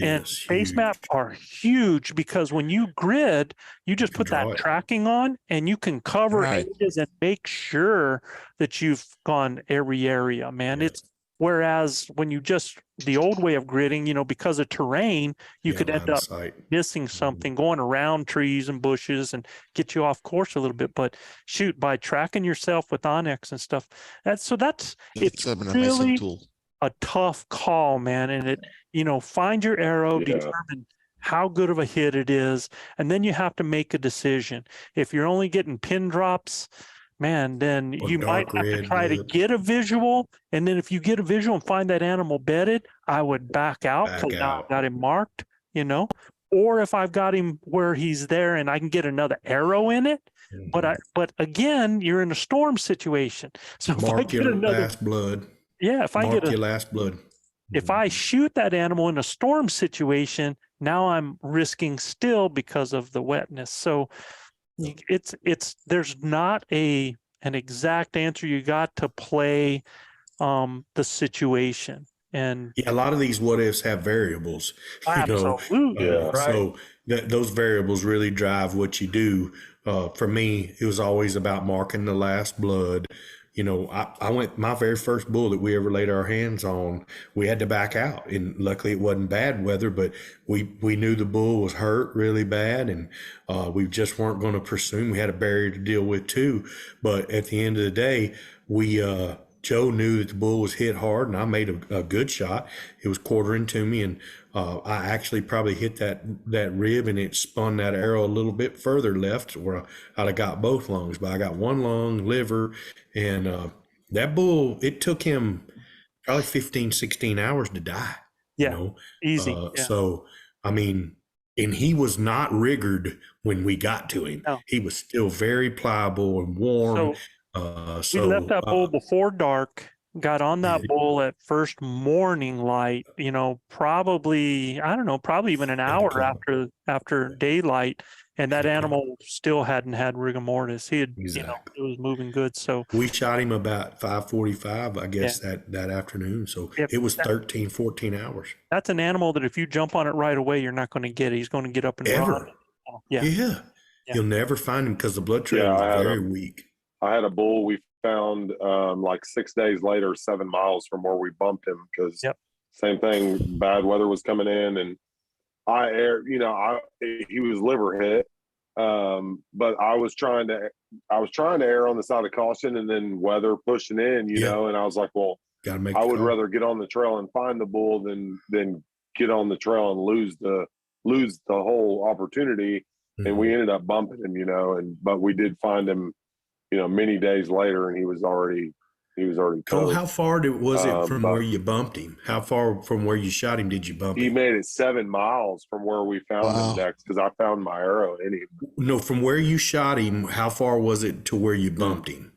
and base map are huge, because when you grid, you just put that tracking on and you can cover areas and make sure that you've gone every area, man. It's whereas when you just the old way of gridding, you know, because of terrain, you could end up missing something, going around trees and bushes and get you off course a little bit. But shoot, by tracking yourself with Onyx and stuff, it's really a tough call, man. And it, you know, find your arrow, determine how good of a hit it is, and then you have to make a decision. If you're only getting pin drops, man, then you might have to try to get a visual. And then if you get a visual and find that animal bedded, I would back out because now I've got him marked, you know. Or if I've got him where he's there and I can get another arrow in it. But again, you're in a storm situation. So mark your last blood. Yeah, if I get your last blood. If I shoot that animal in a storm situation, now I'm risking still because of the wetness. So there's not an exact answer. You got to play the situation. And a lot of these what ifs have variables. Absolutely. So those variables really drive what you do. For me, it was always about marking the last blood. You know, I went, my very first bull that we ever laid our hands on, we had to back out. And luckily it wasn't bad weather, but we knew the bull was hurt really bad, and we just weren't going to pursue him. We had a barrier to deal with too. But at the end of the day, Joe knew that the bull was hit hard, and I made a good shot. It was quartering to me, and I actually probably hit that rib, and it spun that arrow a little bit further left, where I'd have got both lungs. But I got one lung, liver, and that bull, it took him probably 15, 16 hours to die. Yeah, you know? Easy. So, I mean, and he was not rigged when we got to him. No. He was still very pliable and warm. We left that bull before dark, got on that bull at first morning light, you know, probably even an hour after daylight. And that animal still hadn't had rigor mortis. He had, you know, it was moving good. So we shot him about 5:45, I guess, that afternoon. So it was 13, 14 hours. That's an animal that if you jump on it right away, you're not going to get it. He's going to get up and run. Yeah. You'll never find him because the blood trail is very weak. I had a bull we found like 6 days later, 7 miles from where we bumped him, because same thing, bad weather was coming in, and he was liver hit, but I was trying to err on the side of caution, and then weather pushing in, you know, and I was like, well, I would rather get on the trail and find the bull than get on the trail and lose the whole opportunity. Mm-hmm. And we ended up bumping him, you know, but we did find him, you know, many days later, and he was already Oh, how far was it from where you bumped him? How far from where you shot him did you bump him? He made it 7 miles from where we found him next, because I found my arrow in him. No, from where you shot him, how far was it to where you bumped him?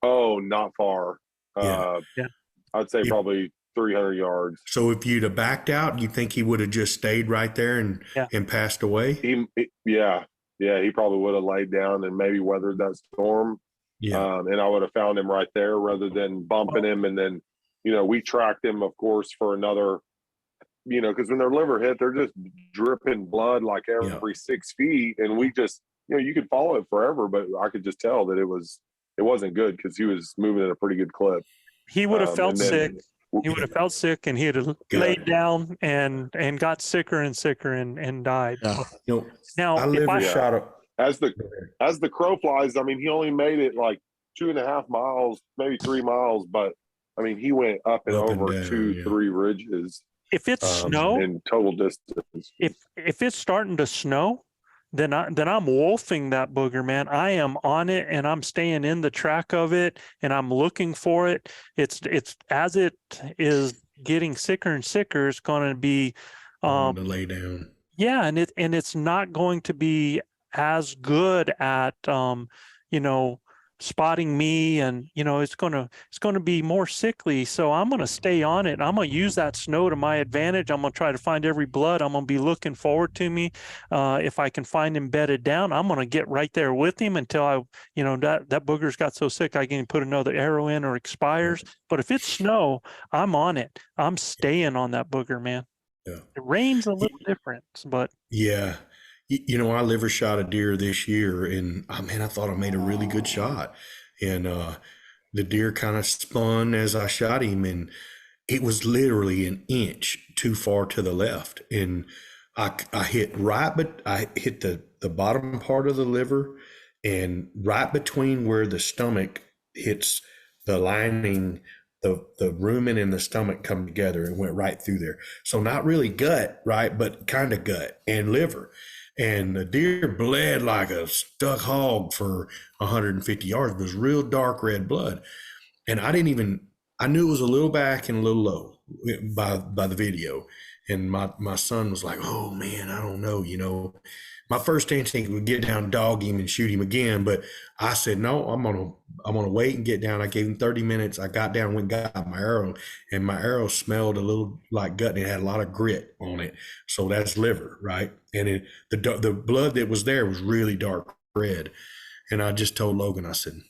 Oh, not far. I'd say probably 300 yards. So if you'd have backed out, you think he would have just stayed right there and passed away? Yeah, he probably would have laid down and maybe weathered that storm. Yeah. And I would have found him right there rather than bumping him. And then, we tracked him, of course, for another, because when their liver hit, they're just dripping blood like every 6 feet. And we just, you could follow it forever, but I could just tell that it wasn't good because he was moving at a pretty good clip. He would have felt sick. He would have felt sick, and he'd have laid down and got sicker and sicker and died. Yeah. Now, as the crow flies, I mean, he only made it like 2.5 miles, maybe 3 miles, but I mean, he went up and over down, 2-3 ridges. If it's snow in total distance, if it's starting to snow, then I'm wolfing that booger, man. I am on it and I'm staying in the track of it and I'm looking for it. It's as it is getting sicker and sicker, it's going to be to lay down. Yeah, and it's not going to be as good at spotting me, and it's going to be more sickly. So I'm going to stay on it. I'm going to use that snow to my advantage. I'm going to try to find every blood. I'm going to be looking forward to me. If I can find him bedded down, I'm going to get right there with him until that booger's got so sick I can put another arrow in or expires. But if it's snow, I'm on it. I'm staying on that booger, man. Yeah. It rains a little different, but yeah. I liver shot a deer this year, and I thought I made a really good shot. And the deer kind of spun as I shot him, and it was literally an inch too far to the left. And I hit but I hit the bottom part of the liver, and right between where the stomach hits the lining, the rumen and the stomach come together and went right through there. So not really gut, right, but kind of gut and liver. And the deer bled like a stuck hog for 150 yards. It was real dark red blood. And I knew it was a little back and a little low by the video. And my son was like, oh man, I don't know, My first instinct would get down, dog him and shoot him again. But I said, no, I'm gonna wait and get down. I gave him 30 minutes. I got down, went and got my arrow, and my arrow smelled a little like gut, and it had a lot of grit on it. So that's liver, right? And the blood that was there was really dark red. And I just told Logan, I said,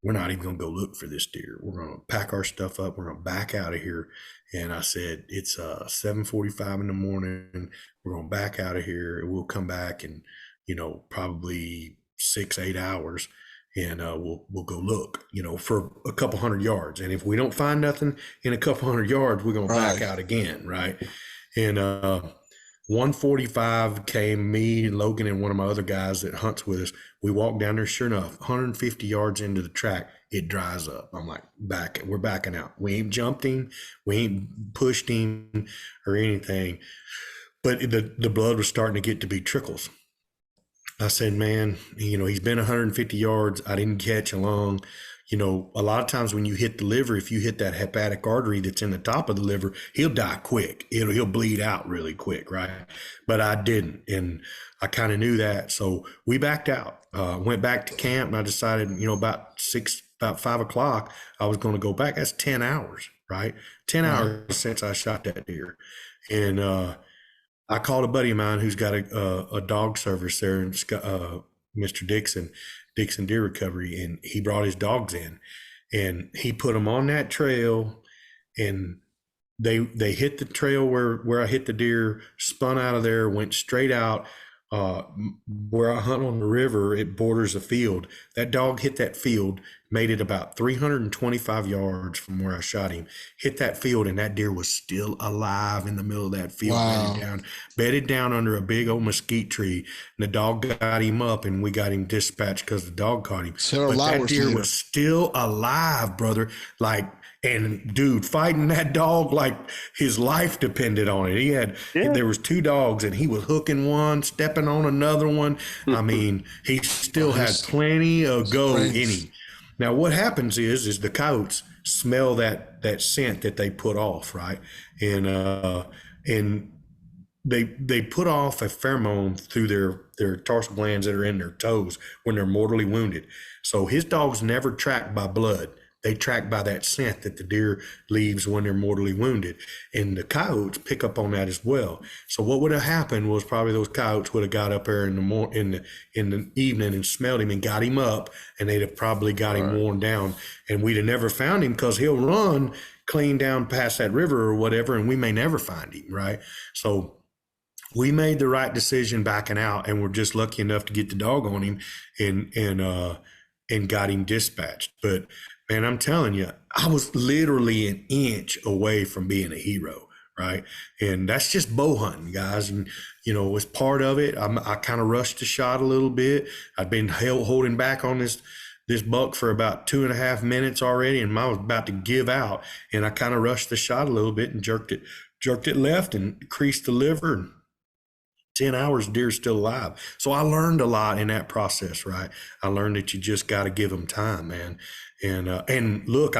we're not even gonna go look for this deer. We're gonna pack our stuff up. We're gonna back out of here. And I said, it's 7:45 in the morning. We're gonna back out of here, and we'll come back in, probably 6-8 hours, and we'll go look, for a couple hundred yards. And if we don't find nothing in a couple hundred yards, we're gonna back out again, right? And 1:45 came, me, Logan, and one of my other guys that hunts with us. We walked down there. Sure enough, 150 yards into the track, it dries up. I'm like, we're backing out. We ain't jumped him, we ain't pushed him or anything, but the blood was starting to get to be trickles. I said, man, he's been 150 yards. I didn't catch a lung. A lot of times when you hit the liver, if you hit that hepatic artery that's in the top of the liver, he'll die quick. He'll bleed out really quick, right? But I didn't, and I kind of knew that. So we backed out, went back to camp, and I decided, about 5 o'clock, I was going to go back. That's 10 hours, right? 10 hours since I shot that deer. And I called a buddy of mine who's got a dog service there, Mr. Dixon Deer Recovery, and he brought his dogs in, and he put them on that trail, and they hit the trail where I hit the deer, spun out of there, went straight out. Where I hunt on the river, it borders a field. That dog hit that field, made it about 325 yards from where I shot him, hit that field, and that deer was still alive in the middle of that field. Wow. Bedded down under a big old mesquite tree, and the dog got him up, and we got him dispatched because the dog caught him. But that deer was still alive, brother. And dude, fighting that dog like his life depended on it. There was 2 dogs, and he was hooking one, stepping on another one. I mean, he still had plenty of go in him. Now, what happens is the coyotes smell that scent that they put off, right? And they put off a pheromone through their tarsal glands that are in their toes when they're mortally wounded. So his dog's never tracked by blood. They track by that scent that the deer leaves when they're mortally wounded. And the coyotes pick up on that as well. So what would have happened was probably those coyotes would have got up there in the evening and smelled him and got him up, and they'd have probably got him worn down. And we'd have never found him because he'll run clean down past that river or whatever, and we may never find him, right? So we made the right decision backing out, and we're just lucky enough to get the dog on him and got him dispatched. But man, I'm telling you, I was literally an inch away from being a hero, right? And that's just bow hunting, guys. And, you know, as part of it, I kind of rushed the shot a little bit. I'd been holding back on this buck for about 2.5 minutes already, and I was about to give out. And I kind of rushed the shot a little bit and jerked it left and creased the liver. And 10 hours, deer's still alive. So I learned a lot in that process, right? I learned that you just got to give them time, man. And look,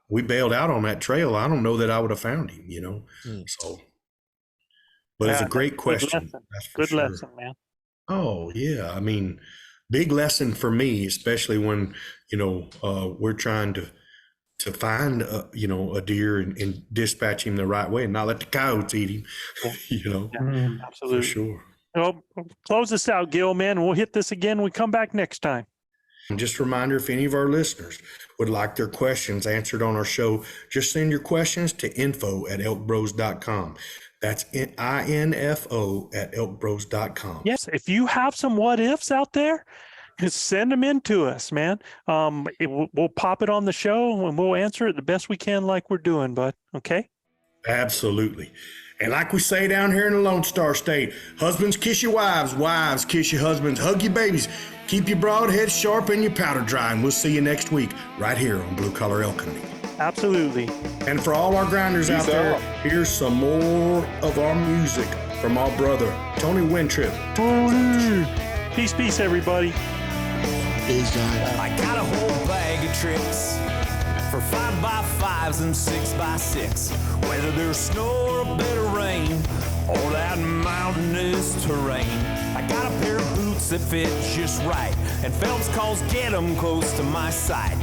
we bailed out on that trail. I don't know that I would have found him, you know. So, but it's a great question. Good lesson, man. Oh yeah, I mean, big lesson for me, especially when we're trying to find a deer and dispatch him the right way and not let the coyotes eat him. Absolutely, for sure. Well, close this out, Gil, man. We'll hit this again when we come back next time. And just a reminder, if any of our listeners would like their questions answered on our show, just send your questions to info@elkbros.com. That's info@elkbros.com. Yes, if you have some what ifs out there, just send them in to us, man. We'll pop it on the show and we'll answer it the best we can, like we're doing, bud. Okay? Absolutely. And like we say down here in the Lone Star State, husbands kiss your wives, wives kiss your husbands, hug your babies, keep your broadheads sharp and your powder dry, and we'll see you next week right here on Blue Collar Elk Hunting. Absolutely. And for all our grinders out there, here's some more of our music from our brother, Tony Wintrip. Tony! Peace, everybody. Peace, guys. I got a whole bag of tricks for 5x5s and 6x6. Whether there's snow or a bit of rain, or that mountainous terrain, I got a pair of boots that fit just right, and Phelps calls get 'em close to my sight.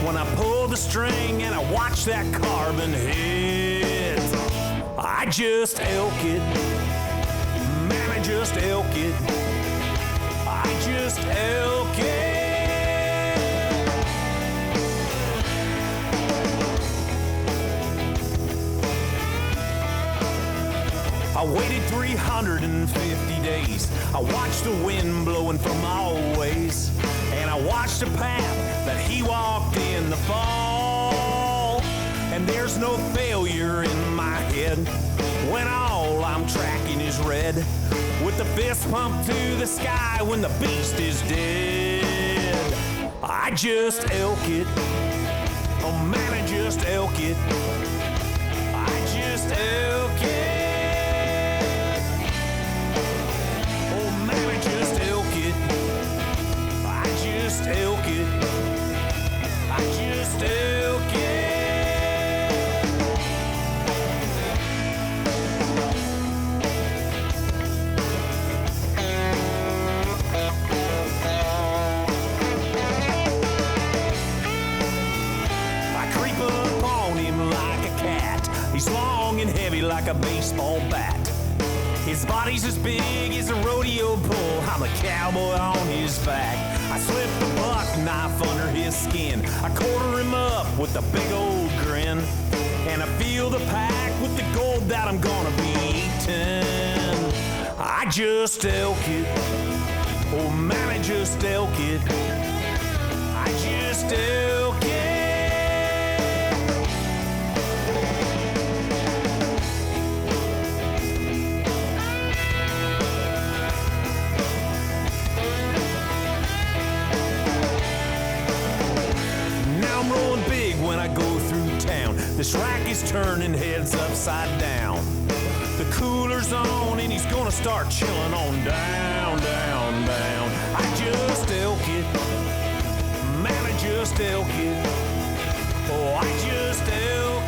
When I pull the string and I watch that carbon hit, I just elk it, man, I just elk it, I just elk it. I waited 350 days. I watched the wind blowing from all ways, and I watched the path that he walked in the fall. And there's no failure in my head when all I'm tracking is red, with the fist pump to the sky when the beast is dead. I just elk it, oh man, I just elk it, I just elk it. Elk it, I just elk it. I creep up on him like a cat. He's long and heavy like a baseball bat. His body's as big as a rodeo bull. I'm a cowboy on his back. I slip the buck knife under his skin. I quarter him up with a big old grin. And I feel the pack with the gold that I'm gonna be eating. I just elk it. Oh man, I just elk it. I just elk it. When I go through town, this rack is turning heads upside down. The cooler's on and he's gonna start chilling on down, down, down. I just elk it, man, I just elk it. Oh, I just elk